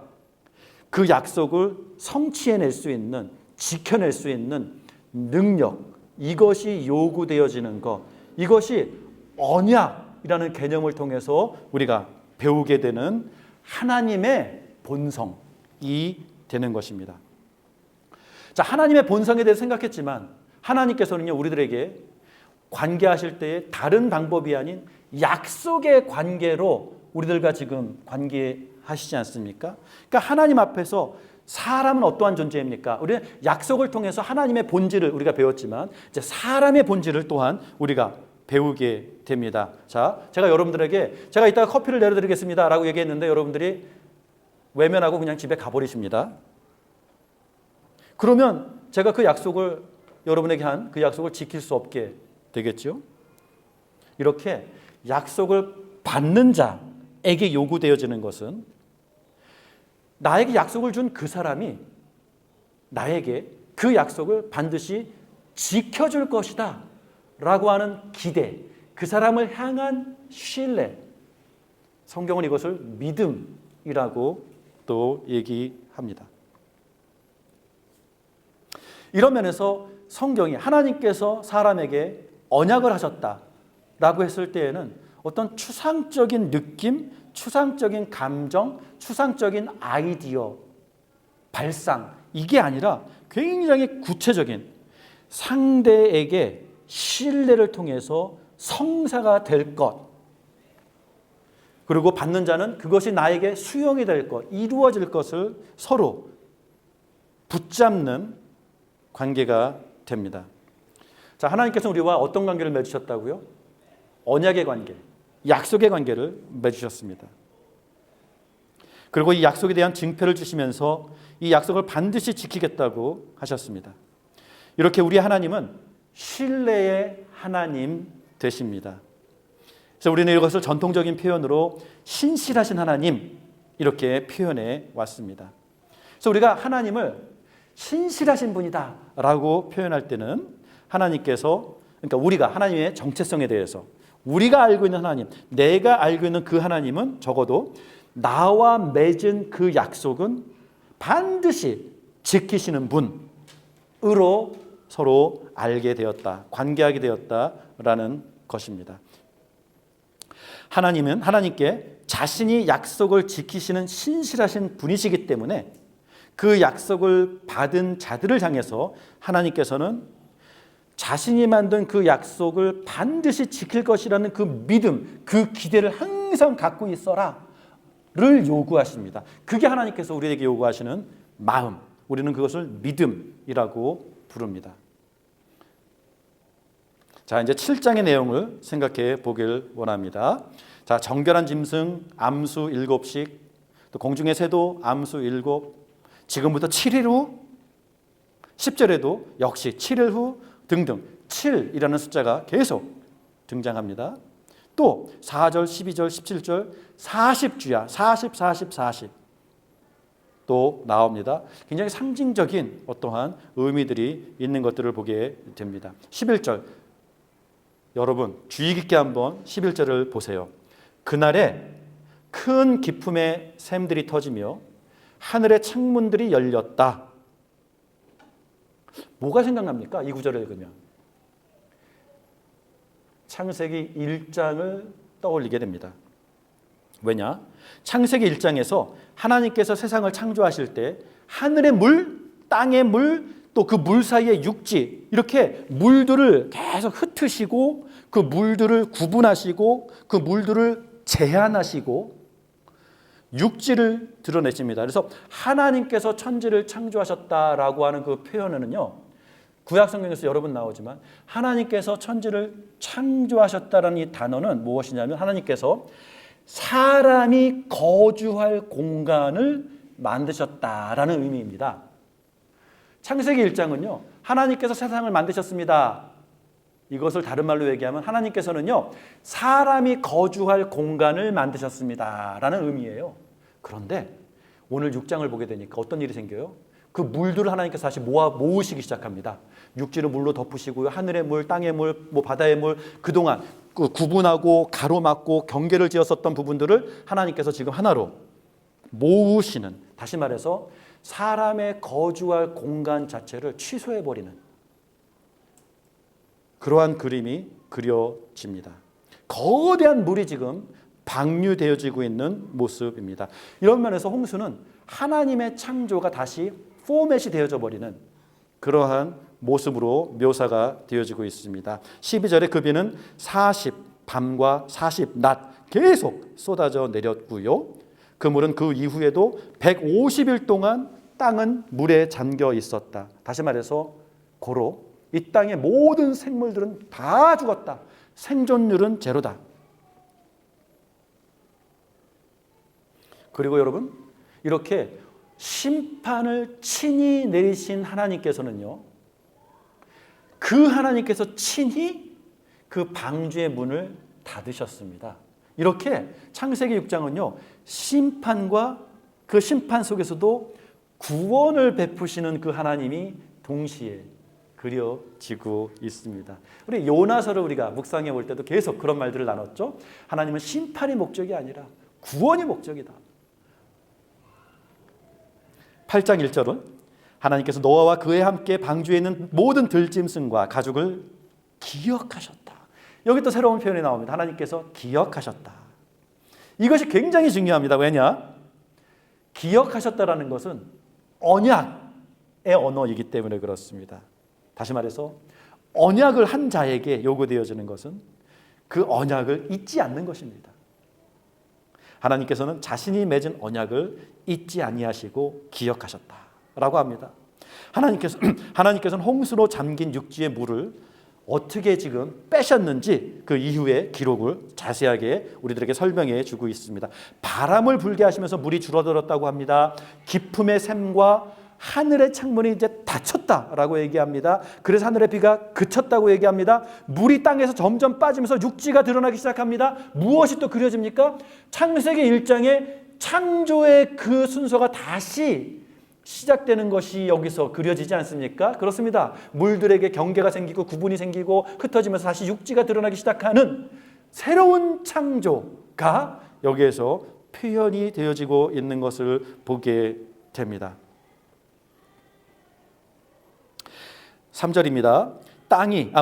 그 약속을 성취해낼 수 있는, 지켜낼 수 있는 능력, 이것이 요구되어지는 것, 이것이 언약이라는 개념을 통해서 우리가 배우게 되는 하나님의 본성이 되는 것입니다. 자, 하나님의 본성에 대해서 생각했지만 하나님께서는요, 우리들에게 관계하실 때에 다른 방법이 아닌 약속의 관계로 우리들과 지금 관계하시지 않습니까? 그러니까 하나님 앞에서 사람은 어떠한 존재입니까? 우리는 약속을 통해서 하나님의 본질을 우리가 배웠지만 이제 사람의 본질을 또한 우리가 배우게 됩니다. 자, 제가 여러분들에게 제가 이따가 커피를 내려드리겠습니다 라고 얘기했는데 여러분들이 외면하고 그냥 집에 가버리십니다. 그러면 제가 그 약속을 여러분에게 한 그 약속을 지킬 수 없게 되겠죠. 이렇게 약속을 받는 자에게 요구되어지는 것은 나에게 약속을 준 그 사람이 나에게 그 약속을 반드시 지켜줄 것이다 라고 하는 기대, 그 사람을 향한 신뢰, 성경은 이것을 믿음이라고 또 얘기합니다. 이런 면에서 성경이 하나님께서 사람에게 언약을 하셨다라고 했을 때에는 어떤 추상적인 느낌, 추상적인 감정, 추상적인 아이디어, 발상, 이게 아니라 굉장히 구체적인 상대에게 신뢰를 통해서 성사가 될 것, 그리고 받는 자는 그것이 나에게 수용이 될 것, 이루어질 것을 서로 붙잡는 관계가 됩니다. 자, 하나님께서 우리와 어떤 관계를 맺으셨다고요? 언약의 관계, 약속의 관계를 맺으셨습니다. 그리고 이 약속에 대한 증표를 주시면서 이 약속을 반드시 지키겠다고 하셨습니다. 이렇게 우리 하나님은 신뢰의 하나님 되십니다. 그래서 우리는 이것을 전통적인 표현으로 신실하신 하나님 이렇게 표현해 왔습니다. 그래서 우리가 하나님을 신실하신 분이다 라고 표현할 때는 하나님께서, 그러니까 우리가 하나님의 정체성에 대해서 우리가 알고 있는 하나님, 내가 알고 있는 그 하나님은 적어도 나와 맺은 그 약속은 반드시 지키시는 분으로 서로 알게 되었다, 관계하게 되었다라는 것입니다. 하나님은 하나님께 자신이 약속을 지키시는 신실하신 분이시기 때문에 그 약속을 받은 자들을 향해서 하나님께서는 자신이 만든 그 약속을 반드시 지킬 것이라는 그 믿음, 그 기대를 항상 갖고 있어라를 요구하십니다. 그게 하나님께서 우리에게 요구하시는 마음, 우리는 그것을 믿음이라고 부릅니다. 자, 이제 7장의 내용을 생각해 보길 원합니다. 자, 정결한 짐승 암수 7씩, 또 공중의 새도 암수 7, 지금부터 7일 후, 10절에도 역시 7일 후 등등 7이라는 숫자가 계속 등장합니다. 또 4절, 12절, 17절 40주야, 40, 40, 40 또 나옵니다. 굉장히 상징적인 어떠한 의미들이 있는 것들을 보게 됩니다. 11절, 여러분 주의 깊게 한번 11절을 보세요. 그날에 큰 기품의 샘들이 터지며 하늘의 창문들이 열렸다. 뭐가 생각납니까? 이 구절을 읽으면 창세기 1장을 떠올리게 됩니다. 왜냐? 창세기 1장에서 하나님께서 세상을 창조하실 때 하늘의 물, 땅의 물, 또 그 물 사이의 육지, 이렇게 물들을 계속 흩으시고 그 물들을 구분하시고 그 물들을 제한하시고 육지를 드러내십니다. 그래서 하나님께서 천지를 창조하셨다라고 하는 그 표현은요, 구약 성경에서 여러 번 나오지만 하나님께서 천지를 창조하셨다라는 이 단어는 무엇이냐면 하나님께서 사람이 거주할 공간을 만드셨다라는 의미입니다. 창세기 1장은요, 하나님께서 세상을 만드셨습니다. 이것을 다른 말로 얘기하면 하나님께서는요, 사람이 거주할 공간을 만드셨습니다 라는 의미예요. 그런데 오늘 6장을 보게 되니까 어떤 일이 생겨요? 그 물들을 하나님께서 다시 모으시기 시작합니다. 육지를 물로 덮으시고요, 하늘의 물, 땅의 물, 바다의 물, 그동안 그 구분하고 가로막고 경계를 지었었던 부분들을 하나님께서 지금 하나로 모으시는, 다시 말해서 사람의 거주할 공간 자체를 취소해버리는 그러한 그림이 그려집니다. 거대한 물이 지금 방류되어지고 있는 모습입니다. 이런 면에서 홍수는 하나님의 창조가 다시 포맷이 되어져 버리는 그러한 모습으로 묘사가 되어지고 있습니다. 12절에 그 비는 40 밤과 40 낮 계속 쏟아져 내렸고요. 그 물은 그 이후에도 150일 동안 땅은 물에 잠겨 있었다. 다시 말해서 고로 이 땅의 모든 생물들은 다 죽었다. 생존율은 제로다. 그리고 여러분, 이렇게 심판을 친히 내리신 하나님께서는요, 그 하나님께서 친히 그 방주의 문을 닫으셨습니다. 이렇게 창세기 6장은요, 심판과 그 심판 속에서도 구원을 베푸시는 그 하나님이 동시에 그려지고 있습니다. 우리 요나서를 우리가 묵상해 볼 때도 계속 그런 말들을 나눴죠. 하나님은 심판이 목적이 아니라 구원이 목적이다. 8장 1절은 하나님께서 노아와 그에 함께 방주에 있는 모든 들짐승과 가축을 기억하셨다. 여기 또 새로운 표현이 나옵니다. 하나님께서 기억하셨다. 이것이 굉장히 중요합니다. 왜냐? 기억하셨다라는 것은 언약의 언어이기 때문에 그렇습니다. 다시 말해서 언약을 한 자에게 요구되어지는 것은 그 언약을 잊지 않는 것입니다. 하나님께서는 자신이 맺은 언약을 잊지 아니하시고 기억하셨다라고 합니다. 하나님께서는 홍수로 잠긴 육지의 물을 어떻게 지금 빼셨는지 그 이후의 기록을 자세하게 우리들에게 설명해 주고 있습니다. 바람을 불게 하시면서 물이 줄어들었다고 합니다. 기품의 샘과 하늘의 창문이 이제 닫혔다라고 얘기합니다. 그래서 하늘의 비가 그쳤다고 얘기합니다. 물이 땅에서 점점 빠지면서 육지가 드러나기 시작합니다. 무엇이 또 그려집니까? 창세기 1장의 창조의 그 순서가 다시 시작되는 것이 여기서 그려지지 않습니까? 그렇습니다. 물들에게 경계가 생기고 구분이 생기고 흩어지면서 다시 육지가 드러나기 시작하는 새로운 창조가 여기에서 표현이 되어지고 있는 것을 보게 됩니다. 3절입니다.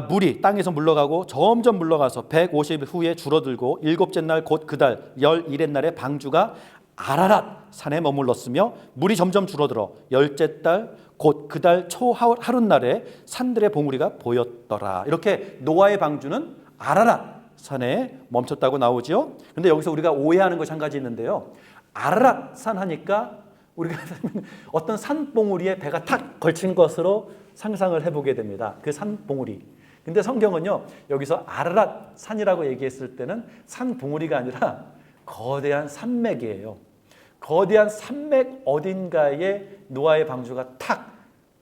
물이 땅에서 물러가고 점점 물러가서 150일 후에 줄어들고 일곱째 날 곧 그달 11의 날에 방주가 아라랏 산에 머물렀으며 물이 점점 줄어들어 열째 달 곧 그달 초 하룻날에 산들의 봉우리가 보였더라. 이렇게 노아의 방주는 아라랏 산에 멈췄다고 나오죠. 근데 여기서 우리가 오해하는 것이 한 가지 있는데요. 아라랏 산 하니까 우리가 어떤 산봉우리에 배가 탁 걸친 것으로 상상을 해보게 됩니다. 그 산봉우리. 근데 성경은요, 여기서 아라랏 산이라고 얘기했을 때는 산봉우리가 아니라 거대한 산맥이에요. 거대한 산맥 어딘가에 노아의 방주가 탁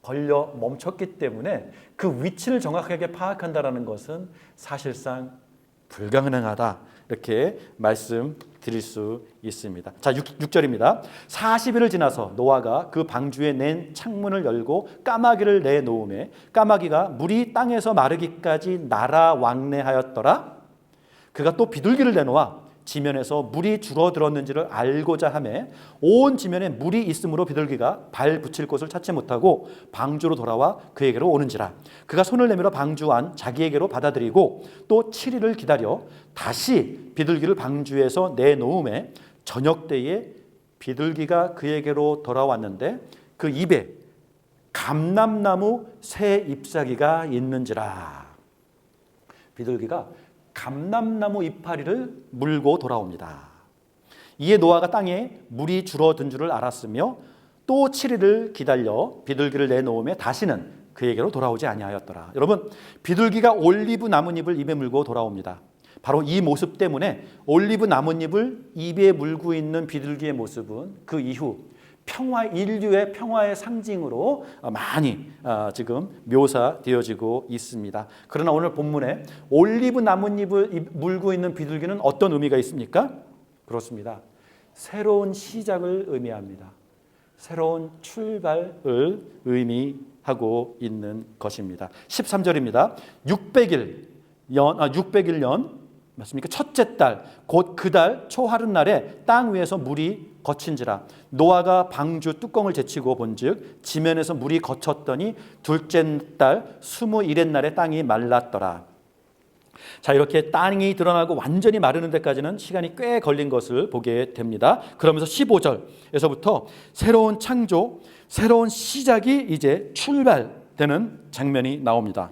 걸려 멈췄기 때문에 그 위치를 정확하게 파악한다는 것은 사실상 불가능하다, 이렇게 말씀드릴 수 있습니다. 자, 6절입니다. 40일을 지나서 노아가 그 방주에 낸 창문을 열고 까마귀를 내놓음에 까마귀가 물이 땅에서 마르기까지 날아 왕래하였더라. 그가 또 비둘기를 내놓아 지면에서 물이 줄어들었는지를 알고자 하매 온 지면에 물이 있으므로 비둘기가 발 붙일 곳을 찾지 못하고 방주로 돌아와 그에게로 오는지라. 그가 손을 내밀어 방주 안 자기에게로 받아들이고 또 7일을 기다려 다시 비둘기를 방주에서 내놓음에 저녁 때에 비둘기가 그에게로 돌아왔는데 그 입에 감람나무 새 잎사귀가 있는지라. 비둘기가 감람나무 이파리를 물고 돌아옵니다. 이에 노아가 땅에 물이 줄어든 줄을 알았으며 또 7일을 기다려 비둘기를 내놓음에 다시는 그에게로 돌아오지 아니하였더라. 여러분, 비둘기가 올리브 나뭇잎을 입에 물고 돌아옵니다. 바로 이 모습 때문에 올리브 나뭇잎을 입에 물고 있는 비둘기의 모습은 그 이후 인류의 평화의 상징으로 많이 지금 묘사되어지고 있습니다. 그러나 오늘 본문에 올리브 나뭇잎을 물고 있는 비둘기는 어떤 의미가 있습니까? 그렇습니다. 새로운 시작을 의미합니다. 새로운 출발을 의미하고 있는 것입니다. 13절입니다. 600일 년 맞습니까? 첫째 달 곧 그달 초하룻날에 땅 위에서 물이 거친지라. 노아가 방주 뚜껑을 제치고 본즉 지면에서 물이 거쳤더니 둘째 달 21의 날에 땅이 말랐더라. 자, 이렇게 땅이 드러나고 완전히 마르는 데까지는 시간이 꽤 걸린 것을 보게 됩니다. 그러면서 15절에서부터 새로운 창조, 새로운 시작이 이제 출발되는 장면이 나옵니다.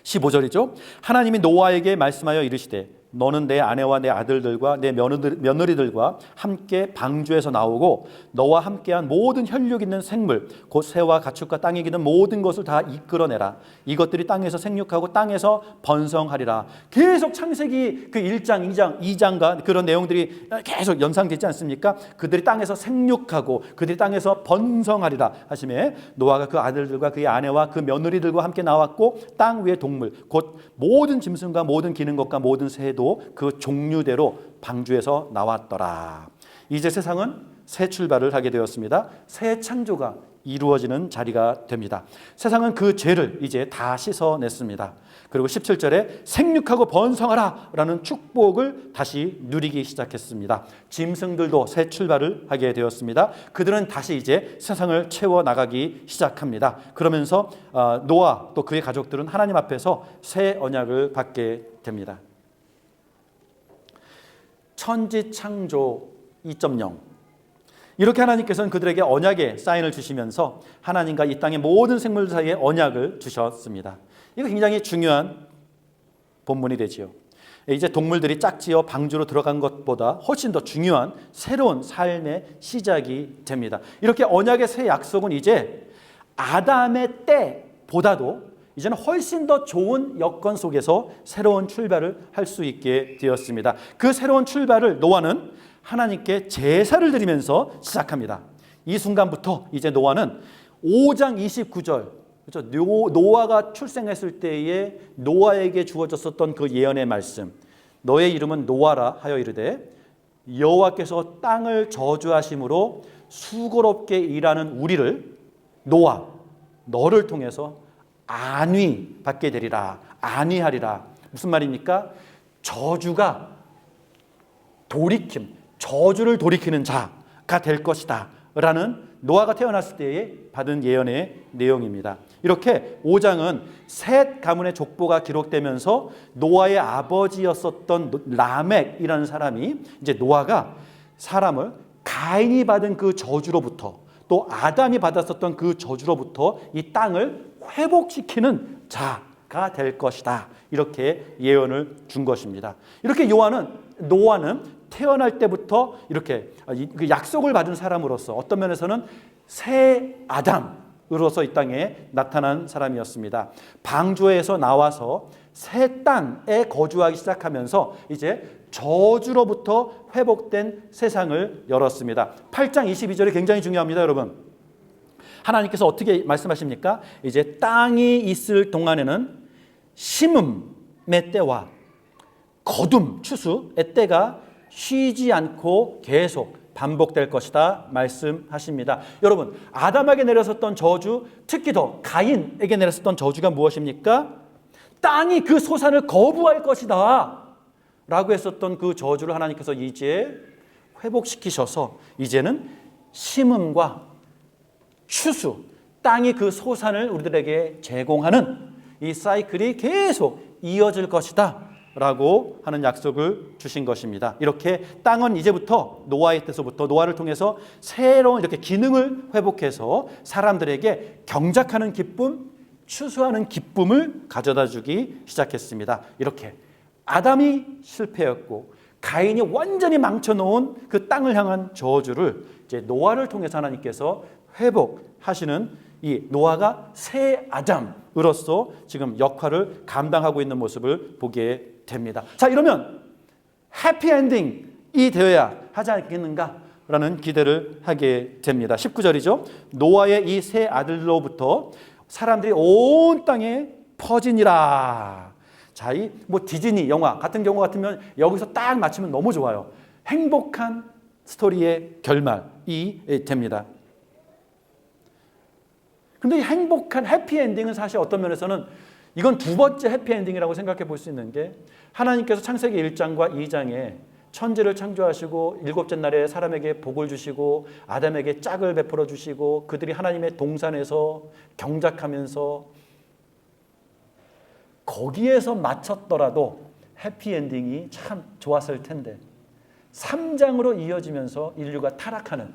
15절이죠. 하나님이 노아에게 말씀하여 이르시되 너는 내 아내와 내 아들들과 내 며느리들과 함께 방주에서 나오고 너와 함께한 모든 혈육 있는 생물 곧 새와 가축과 땅에 기는 모든 것을 다 이끌어내라. 이것들이 땅에서 생육하고 땅에서 번성하리라. 계속 창세기 그 1장, 2장과 그런 내용들이 계속 연상되지 않습니까? 그들이 땅에서 생육하고 그들이 땅에서 번성하리라 하시매 노아가 그 아들들과 그의 아내와 그 며느리들과 함께 나왔고 땅 위의 동물 곧 모든 짐승과 모든 기는 것과 모든 새도 그 종류대로 방주에서 나왔더라. 이제 세상은 새 출발을 하게 되었습니다. 새 창조가 이루어지는 자리가 됩니다. 세상은 그 죄를 이제 다 씻어냈습니다. 그리고 17절에 생육하고 번성하라 라는 축복을 다시 누리기 시작했습니다. 짐승들도 새 출발을 하게 되었습니다. 그들은 다시 이제 세상을 채워나가기 시작합니다. 그러면서 노아 또 그의 가족들은 하나님 앞에서 새 언약을 받게 됩니다. 천지창조 2.0. 이렇게 하나님께서는 그들에게 언약의 사인을 주시면서 하나님과 이 땅의 모든 생물 사이에 언약을 주셨습니다. 이거 굉장히 중요한 본문이 되지요. 이제 동물들이 짝지어 방주로 들어간 것보다 훨씬 더 중요한 새로운 삶의 시작이 됩니다. 이렇게 언약의 새 약속은 이제 아담의 때보다도 이제는 훨씬 더 좋은 여건 속에서 새로운 출발을 할 수 있게 되었습니다. 그 새로운 출발을 노아는 하나님께 제사를 드리면서 시작합니다. 이 순간부터 이제 노아는 5장 29절, 그렇죠? 노아가 출생했을 때에 노아에게 주어졌었던 그 예언의 말씀, 너의 이름은 노아라 하여 이르되 여호와께서 땅을 저주하심으로 수고롭게 일하는 우리를 노아 너를 통해서 안위 받게 되리라. 안위하리라. 무슨 말입니까? 저주가 돌이킴, 저주를 돌이키는 자가 될 것이다 라는 노아가 태어났을 때에 받은 예언의 내용입니다. 이렇게 5장은 셋 가문의 족보가 기록되면서 노아의 아버지였었던 라멕이라는 사람이 이제 노아가 사람을 가인이 받은 그 저주로부터 또 아담이 받았었던 그 저주로부터 이 땅을 회복시키는 자가 될 것이다. 이렇게 예언을 준 것입니다. 이렇게 노아는 태어날 때부터 이렇게 그 약속을 받은 사람으로서 어떤 면에서는 새 아담으로서 이 땅에 나타난 사람이었습니다. 방주에서 나와서 새 땅에 거주하기 시작하면서 이제 저주로부터 회복된 세상을 열었습니다. 8장 22절이 굉장히 중요합니다, 여러분. 하나님께서 어떻게 말씀하십니까? 이제 땅이 있을 동안에는 심음의 때와 거둠, 추수의 때가 쉬지 않고 계속 반복될 것이다 말씀하십니다. 여러분, 아담에게 내렸었던 저주, 특히 더 가인에게 내렸었던 저주가 무엇입니까? 땅이 그 소산을 거부할 것이다 라고 했었던 그 저주를 하나님께서 이제 회복시키셔서 이제는 심음과 추수, 땅이 그 소산을 우리들에게 제공하는 이 사이클이 계속 이어질 것이다 라고 하는 약속을 주신 것입니다. 이렇게 땅은 이제부터 노아의 때서부터 노아를 통해서 새로운 이렇게 기능을 회복해서 사람들에게 경작하는 기쁨, 추수하는 기쁨을 가져다 주기 시작했습니다. 이렇게 아담이 실패했고 가인이 완전히 망쳐놓은 그 땅을 향한 저주를 이제 노아를 통해서 하나님께서 회복하시는 이 노아가 새 아담으로서 지금 역할을 감당하고 있는 모습을 보게 됩니다. 자, 이러면 해피엔딩이 되어야 하지 않겠는가라는 기대를 하게 됩니다. 19절이죠. 노아의 이 세 아들로부터 사람들이 온 땅에 퍼지니라. 자, 이 뭐 디즈니 영화 같은 경우 같으면 여기서 딱 맞추면 너무 좋아요. 행복한 스토리의 결말이 됩니다. 근데 이 행복한 해피엔딩은 사실 어떤 면에서는 이건 두 번째 해피엔딩이라고 생각해 볼 수 있는 게 하나님께서 창세기 1장과 2장에 천지를 창조하시고 일곱째 날에 사람에게 복을 주시고 아담에게 짝을 베풀어 주시고 그들이 하나님의 동산에서 경작하면서 거기에서 마쳤더라도 해피엔딩이 참 좋았을 텐데 3장으로 이어지면서 인류가 타락하는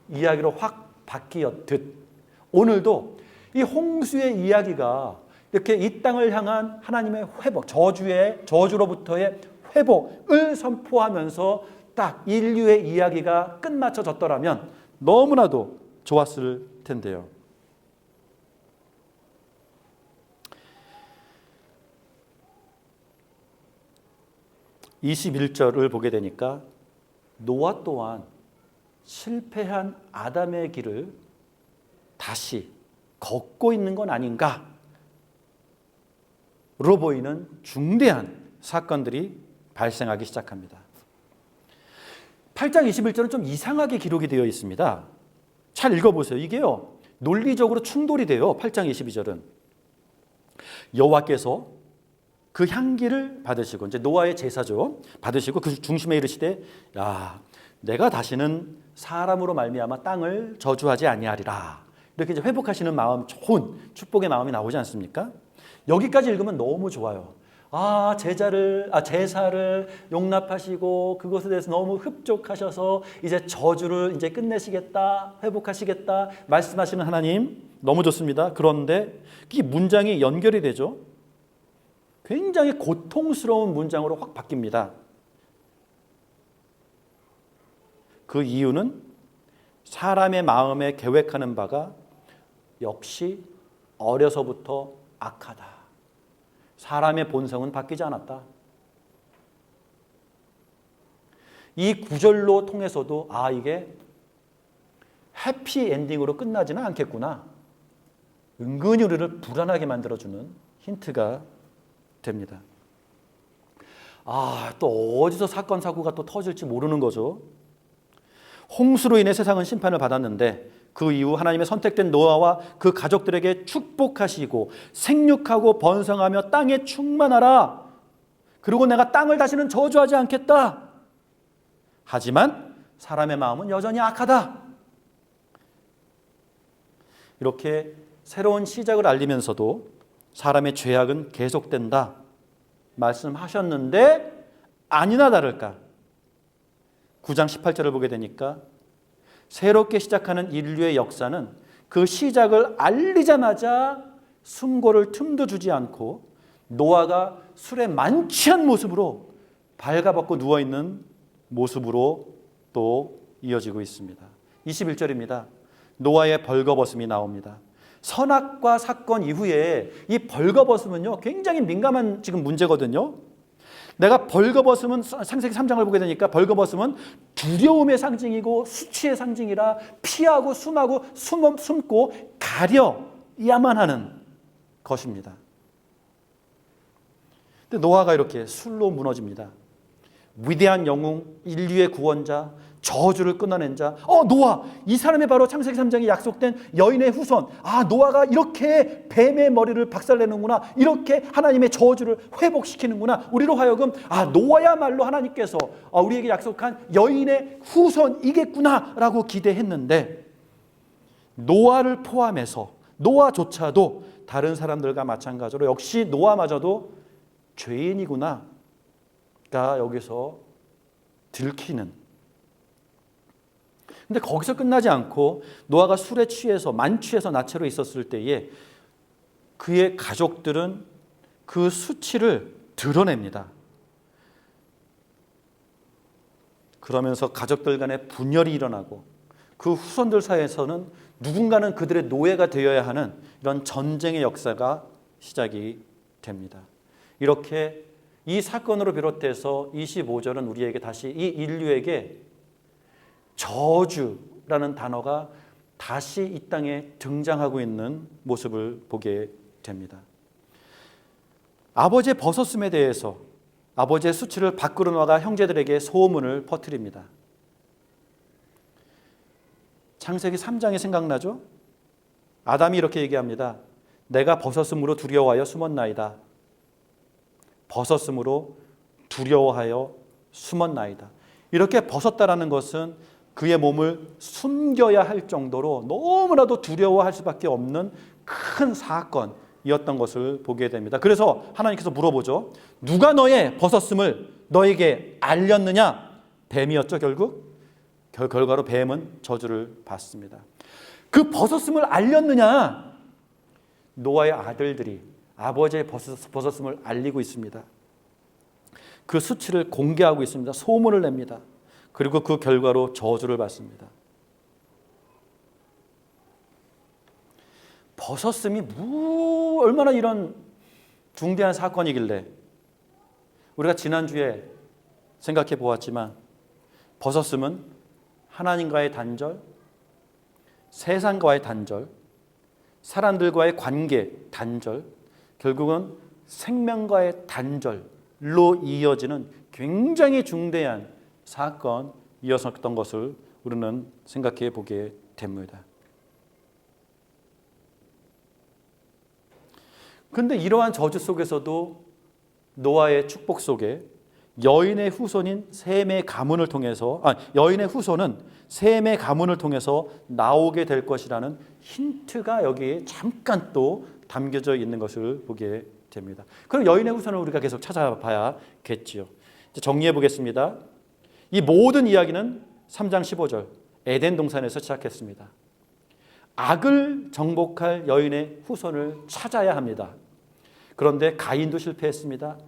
이야기로 확 바뀌었듯 오늘도 이 홍수의 이야기가 이렇게 이 땅을 향한 하나님의 회복, 저주로부터의 회복을 선포하면서 딱 인류의 이야기가 끝마쳐졌더라면 너무나도 좋았을 텐데요. (21절을) 보게 되니까 노아 또한 실패한 아담의 길을 다시 걷고 있는 건 아닌가로 보이는 중대한 사건들이 발생하기 시작합니다. 8장 21절은 좀 이상하게 기록이 되어 있습니다. 잘 읽어보세요. 이게요, 논리적으로 충돌이 돼요. 8장 22절은 여호와께서 그 향기를 받으시고, 이제 노아의 제사죠, 받으시고 그 중심에 이르시되, 야, 내가 다시는 사람으로 말미암아 땅을 저주하지 아니하리라. 이렇게 이제 회복하시는 마음, 좋은 축복의 마음이 나오지 않습니까? 여기까지 읽으면 너무 좋아요. 제사를 용납하시고 그것에 대해서 너무 흡족하셔서 이제 저주를 이제 끝내시겠다, 회복하시겠다 말씀하시는 하나님, 너무 좋습니다. 그런데 이 문장이 연결이 되죠. 굉장히 고통스러운 문장으로 확 바뀝니다. 그 이유는 사람의 마음에 계획하는 바가 역시 어려서부터 악하다. 사람의 본성은 바뀌지 않았다. 이 구절로 통해서도 이게 해피엔딩으로 끝나지는 않겠구나. 은근히 우리를 불안하게 만들어주는 힌트가 됩니다. 또 어디서 사건 사고가 또 터질지 모르는 거죠. 홍수로 인해 세상은 심판을 받았는데 그 이후 하나님의 선택된 노아와 그 가족들에게 축복하시고 생육하고 번성하며 땅에 충만하라. 그리고 내가 땅을 다시는 저주하지 않겠다. 하지만 사람의 마음은 여전히 악하다. 이렇게 새로운 시작을 알리면서도 사람의 죄악은 계속된다 말씀하셨는데, 아니나 다를까 9장 18절을 보게 되니까 새롭게 시작하는 인류의 역사는 그 시작을 알리자마자 숨고를 틈도 주지 않고 노아가 술에 만취한 모습으로 발가벗고 누워있는 모습으로 또 이어지고 있습니다. 21절입니다. 노아의 벌거벗음이 나옵니다. 선악과 사건 이후에 이 벌거벗음은요, 굉장히 민감한 지금 문제거든요. 내가 벌거벗음은 창세기 3장을 보게 되니까 벌거벗음은 두려움의 상징이고 수치의 상징이라 피하고 숨고 가려야만 하는 것입니다. 근데 노아가 이렇게 술로 무너집니다. 위대한 영웅, 인류의 구원자, 저주를 끊어낸 자, 노아, 이 사람이 바로 창세기 3장에 약속된 여인의 후손. 노아가 이렇게 뱀의 머리를 박살내는구나, 이렇게 하나님의 저주를 회복시키는구나, 우리로 하여금 노아야말로 하나님께서 우리에게 약속한 여인의 후손이겠구나 라고 기대했는데, 노아를 포함해서 노아조차도 다른 사람들과 마찬가지로 역시 노아마저도 죄인이구나가 여기서 들키는. 근데 거기서 끝나지 않고 노아가 술에 취해서 만취해서 나체로 있었을 때에 그의 가족들은 그 수치를 드러냅니다. 그러면서 가족들 간에 분열이 일어나고 그 후손들 사이에서는 누군가는 그들의 노예가 되어야 하는 이런 전쟁의 역사가 시작이 됩니다. 이렇게 이 사건으로 비롯해서 25절은 우리에게 다시 이 인류에게 저주라는 단어가 다시 이 땅에 등장하고 있는 모습을 보게 됩니다. 아버지의 벗었음에 대해서 아버지의 수치를 밖으로 나가 형제들에게 소문을 퍼뜨립니다. 창세기 3장이 생각나죠? 아담이 이렇게 얘기합니다. 내가 벗었음으로 두려워하여 숨었나이다. 벗었음으로 두려워하여 숨었나이다. 이렇게 벗었다라는 것은 그의 몸을 숨겨야 할 정도로 너무나도 두려워할 수밖에 없는 큰 사건이었던 것을 보게 됩니다. 그래서 하나님께서 물어보죠. 누가 너의 벗었음을 너에게 알렸느냐? 뱀이었죠, 결국. 결과로 뱀은 저주를 받습니다. 그 벗었음을 알렸느냐? 노아의 아들들이 아버지의 벗었음을 알리고 있습니다. 그 수치를 공개하고 있습니다. 소문을 냅니다. 그리고 그 결과로 저주를 받습니다. 벗었음이 얼마나 이런 중대한 사건이길래 우리가 지난주에 생각해 보았지만, 벗었음은 하나님과의 단절, 세상과의 단절, 사람들과의 관계 단절, 결국은 생명과의 단절로 이어지는 굉장히 중대한 사건이었던 것을 우리는 생각해 보게 됩니다. 그런데 이러한 저주 속에서도 노아의 축복 속에 여인의 후손인 셈의 가문을 통해서 여인의 후손은 셈의 가문을 통해서 나오게 될 것이라는 힌트가 여기에 잠깐 또 담겨져 있는 것을 보게 됩니다. 그럼 여인의 후손을 우리가 계속 찾아봐야겠지요. 정리해 보겠습니다. 이 모든 이야기는 3장 15절 에덴 동산에서 시작했습니다. 악을 정복할 여인의 후손을 찾아야 합니다. 그런데 가인도 실패했습니다.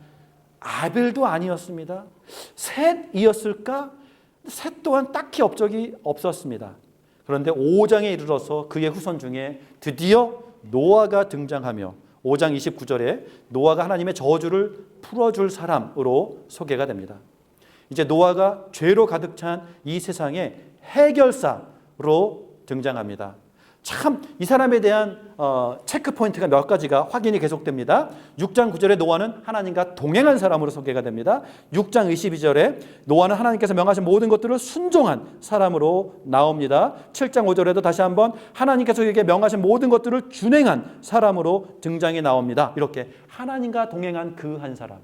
아벨도 아니었습니다. 셋이었을까? 셋 또한 딱히 업적이 없었습니다. 그런데 5장에 이르러서 그의 후손 중에 드디어 노아가 등장하며 5장 29절에 노아가 하나님의 저주를 풀어줄 사람으로 소개가 됩니다. 이제 노아가 죄로 가득 찬 이 세상의 해결사로 등장합니다. 참 이 사람에 대한 체크 포인트가 몇 가지가 확인이 계속됩니다. 6장 9절에 노아는 하나님과 동행한 사람으로 소개가 됩니다. 6장 22절에 노아는 하나님께서 명하신 모든 것들을 순종한 사람으로 나옵니다. 7장 5절에도 다시 한번 하나님께서 그에게 명하신 모든 것들을 준행한 사람으로 등장이 나옵니다. 이렇게 하나님과 동행한 그 한 사람,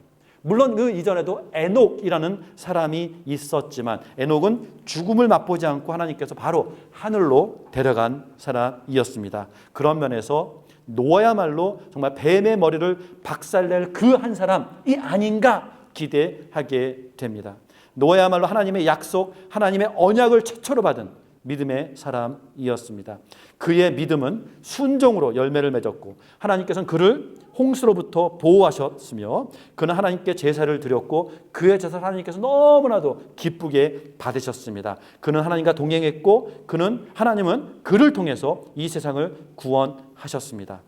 물론 그 이전에도 에녹이라는 사람이 있었지만 에녹은 죽음을 맛보지 않고 하나님께서 바로 하늘로 데려간 사람이었습니다. 그런 면에서 노아야말로 정말 뱀의 머리를 박살낼 그 한 사람이 아닌가 기대하게 됩니다. 노아야말로 하나님의 약속, 하나님의 언약을 최초로 받은 믿음의 사람이었습니다. 그의 믿음은 순종으로 열매를 맺었고 하나님께서는 그를 홍수로부터 보호하셨으며 그는 하나님께 제사를 드렸고 그의 제사를 하나님께서 너무나도 기쁘게 받으셨습니다. 그는 하나님과 동행했고 하나님은 그를 통해서 이 세상을 구원하셨습니다.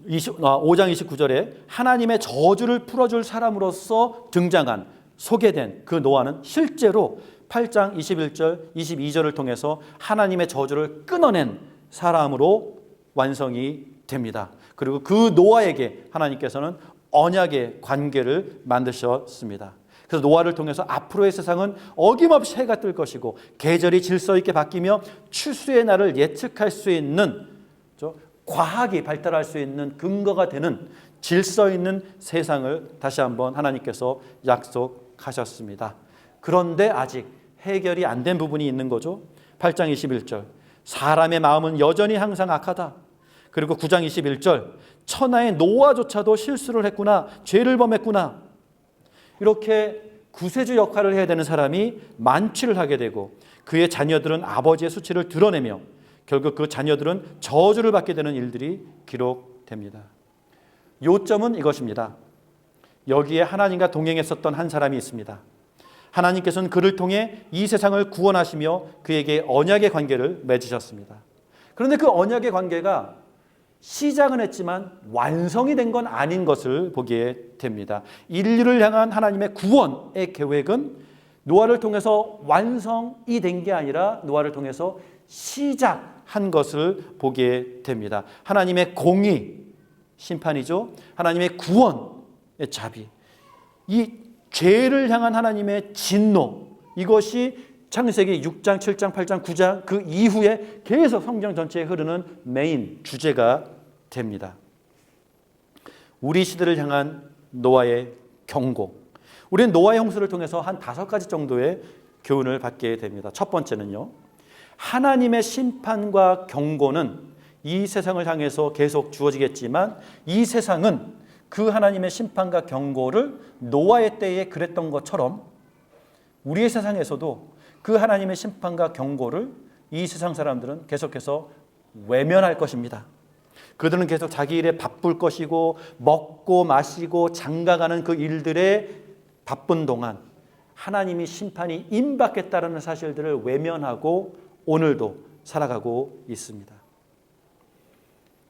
5장 29절에 하나님의 저주를 풀어줄 사람으로서 등장한 소개된 그 노아는 실제로 8장 21절 22절을 통해서 하나님의 저주를 끊어낸 사람으로 완성이 됩니다. 그리고 그 노아에게 하나님께서는 언약의 관계를 만드셨습니다. 그래서 노아를 통해서 앞으로의 세상은 어김없이 해가 뜰 것이고 계절이 질서 있게 바뀌며 추수의 날을 예측할 수 있는 과학이 발달할 수 있는 근거가 되는 질서 있는 세상을 다시 한번 하나님께서 약속하셨습니다. 그런데 아직 해결이 안 된 부분이 있는 거죠. 8장 21절 사람의 마음은 여전히 항상 악하다. 그리고 9장 21절 천하의 노아조차도 실수를 했구나, 죄를 범했구나. 이렇게 구세주 역할을 해야 되는 사람이 만취를 하게 되고 그의 자녀들은 아버지의 수치를 드러내며 결국 그 자녀들은 저주를 받게 되는 일들이 기록됩니다. 요점은 이것입니다. 여기에 하나님과 동행했었던 한 사람이 있습니다. 하나님께서는 그를 통해 이 세상을 구원하시며 그에게 언약의 관계를 맺으셨습니다. 그런데 그 언약의 관계가 시작은 했지만 완성이 된 건 아닌 것을 보게 됩니다. 인류를 향한 하나님의 구원의 계획은 노아를 통해서 완성이 된 게 아니라 노아를 통해서 시작한 것을 보게 됩니다. 하나님의 공의, 심판이죠. 하나님의 구원의 자비, 이 죄를 향한 하나님의 진노, 이것이 창세기 6장, 7장, 8장, 9장 그 이후에 계속 성경 전체에 흐르는 메인 주제가 됩니다. 우리 시대를 향한 노아의 경고. 우리는 노아의 홍수를 통해서 한 5가지 정도의 교훈을 받게 됩니다. 첫 번째는요, 하나님의 심판과 경고는 이 세상을 향해서 계속 주어지겠지만 이 세상은 그 하나님의 심판과 경고를 노아의 때에 그랬던 것처럼 우리의 세상에서도 그 하나님의 심판과 경고를 이 세상 사람들은 계속해서 외면할 것입니다. 그들은 계속 자기 일에 바쁠 것이고 먹고 마시고 장가가는 그 일들에 바쁜 동안 하나님이 심판이 임박했다는 사실들을 외면하고 오늘도 살아가고 있습니다.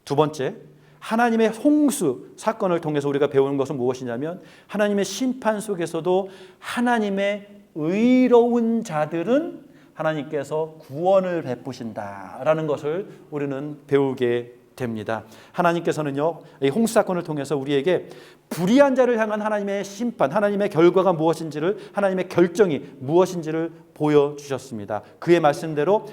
두 번째, 하나님의 홍수 사건을 통해서 우리가 배우는 것은 무엇이냐면 하나님의 심판 속에서도 하나님의 의로운 자들은 하나님께서 구원을 베푸신다라는 것을 우리는 배우게 됩니다. 하나님께서는요, 이 홍수 사건을 통해서 우리에게 불의한 자를 향한 하나님의 심판, 하나님의 결과가 무엇인지를, 하나님의 결정이 무엇인지를 보여주셨습니다. 그의 말씀대로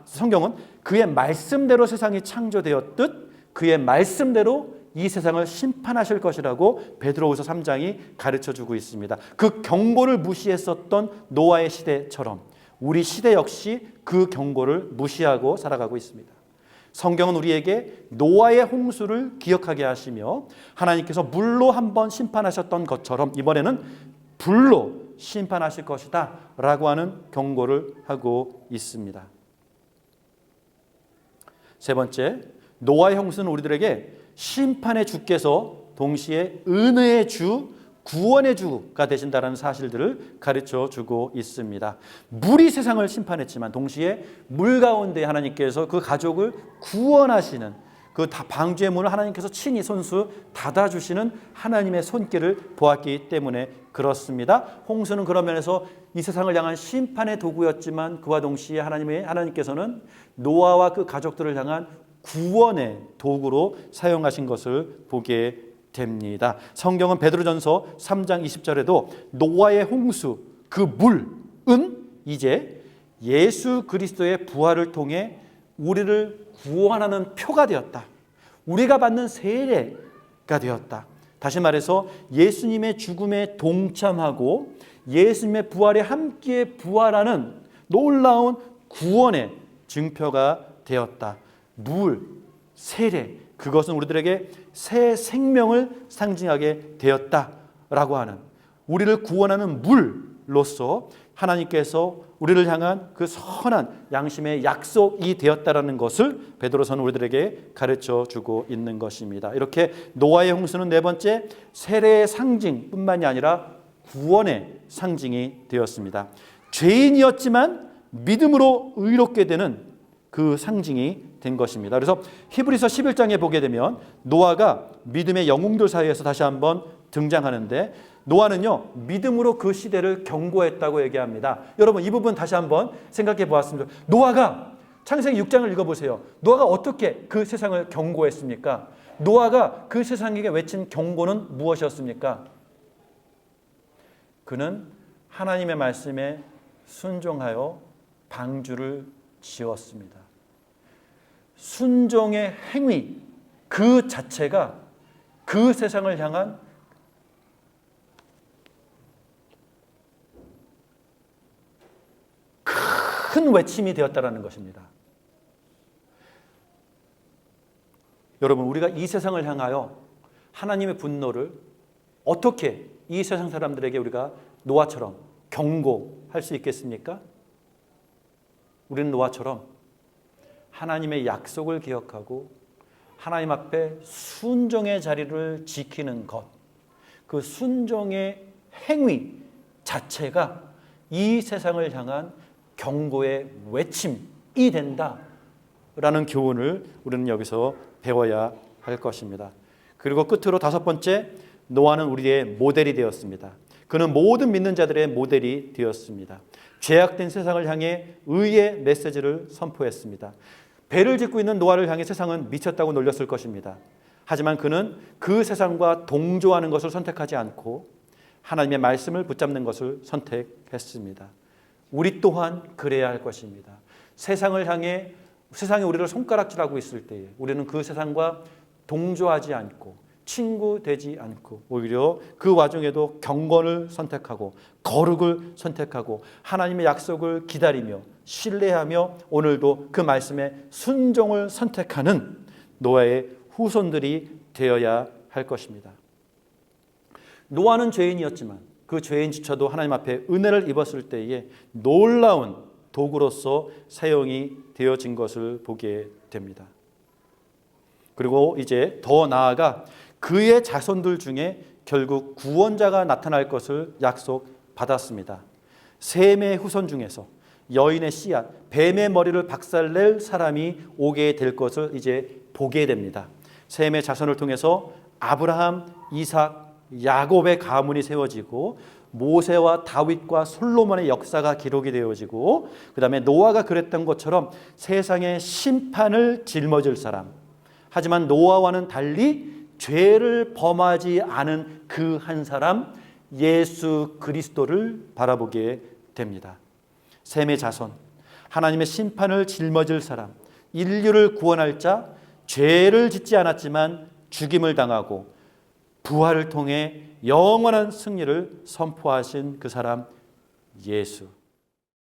성경은 그의 말씀대로 세상이 창조되었듯 그의 말씀대로 이 세상을 심판하실 것이라고 베드로후서 3장이 가르쳐주고 있습니다. 그 경고를 무시했었던 노아의 시대처럼 우리 시대 역시 그 경고를 무시하고 살아가고 있습니다. 성경은 우리에게 노아의 홍수를 기억하게 하시며 하나님께서 물로 한번 심판하셨던 것처럼 이번에는 불로 심판하실 것이다 라고 하는 경고를 하고 있습니다. 세 번째, 노아의 홍수는 우리들에게 심판의 주께서 동시에 은혜의 주, 구원의 주가 되신다는 사실들을 가르쳐 주고 있습니다. 물이 세상을 심판했지만 동시에 물 가운데 하나님께서 그 가족을 구원하시는 그 방주의 문을 하나님께서 친히 손수 닫아주시는 하나님의 손길을 보았기 때문에 그렇습니다. 홍수는 그런 면에서 이 세상을 향한 심판의 도구였지만 그와 동시에 하나님께서는 노아와 그 가족들을 향한 구원의 도구로 사용하신 것을 보게 됩니다. 성경은 베드로전서 3장 20절에도 노아의 홍수, 그 물은 이제 예수 그리스도의 부활을 통해 우리를 구원하는 표가 되었다. 우리가 받는 세례가 되었다. 다시 말해서 예수님의 죽음에 동참하고 예수님의 부활에 함께 부활하는 놀라운 구원의 증표가 되었다. 물, 세례, 그것은 우리들에게 새 생명을 상징하게 되었다라고 하는, 우리를 구원하는 물로서 하나님께서 우리를 향한 그 선한 양심의 약속이 되었다라는 것을 베드로서는 우리들에게 가르쳐 주고 있는 것입니다. 이렇게 노아의 홍수는 네 번째 세례의 상징뿐만이 아니라 구원의 상징이 되었습니다. 죄인이었지만 믿음으로 의롭게 되는 그 상징이 된 것입니다. 그래서 히브리서 11장에 보게 되면 노아가 믿음의 영웅들 사이에서 다시 한번 등장하는데, 노아는요 믿음으로 그 시대를 경고했다고 얘기합니다. 여러분 이 부분 다시 한번 생각해 보았습니다. 노아가, 창세기 6장을 읽어보세요. 노아가 어떻게 그 세상을 경고했습니까? 노아가 그 세상에게 외친 경고는 무엇이었습니까? 그는 하나님의 말씀에 순종하여 방주를 지었습니다. 순종의 행위 그 자체가 그 세상을 향한 큰 외침이 되었다는 것입니다. 여러분, 우리가 이 세상을 향하여 하나님의 분노를 어떻게 이 세상 사람들에게 우리가 노아처럼 경고할 수 있겠습니까? 우리는 노아처럼 하나님의 약속을 기억하고 하나님 앞에 순종의 자리를 지키는 것, 그 순종의 행위 자체가 이 세상을 향한 경고의 외침이 된다라는 교훈을 우리는 여기서 배워야 할 것입니다. 그리고 끝으로 다섯 번째, 노아는 우리의 모델이 되었습니다. 그는 모든 믿는 자들의 모델이 되었습니다. 죄악된 세상을 향해 의의 메시지를 선포했습니다. 배를 짓고 있는 노아를 향해 세상은 미쳤다고 놀렸을 것입니다. 하지만 그는 그 세상과 동조하는 것을 선택하지 않고 하나님의 말씀을 붙잡는 것을 선택했습니다. 우리 또한 그래야 할 것입니다. 세상을 향해, 세상이 우리를 손가락질하고 있을 때에 우리는 그 세상과 동조하지 않고 친구 되지 않고 오히려 그 와중에도 경건을 선택하고 거룩을 선택하고 하나님의 약속을 기다리며 신뢰하며 오늘도 그 말씀에 순종을 선택하는 노아의 후손들이 되어야 할 것입니다. 노아는 죄인이었지만 그 죄인조차도 하나님 앞에 은혜를 입었을 때에 놀라운 도구로서 사용이 되어진 것을 보게 됩니다. 그리고 이제 더 나아가 그의 자손들 중에 결국 구원자가 나타날 것을 약속받았습니다. 셈의 후손 중에서 여인의 씨앗, 뱀의 머리를 박살낼 사람이 오게 될 것을 이제 보게 됩니다. 셈의 자손을 통해서 아브라함, 이삭, 야곱의 가문이 세워지고 모세와 다윗과 솔로몬의 역사가 기록이 되어지고, 그 다음에 노아가 그랬던 것처럼 세상의 심판을 짊어질 사람, 하지만 노아와는 달리 죄를 범하지 않은 그 한 사람 예수 그리스도를 바라보게 됩니다. 셈의 자손, 하나님의 심판을 짊어질 사람, 인류를 구원할 자, 죄를 짓지 않았지만 죽임을 당하고 부활을 통해 영원한 승리를 선포하신 그 사람 예수.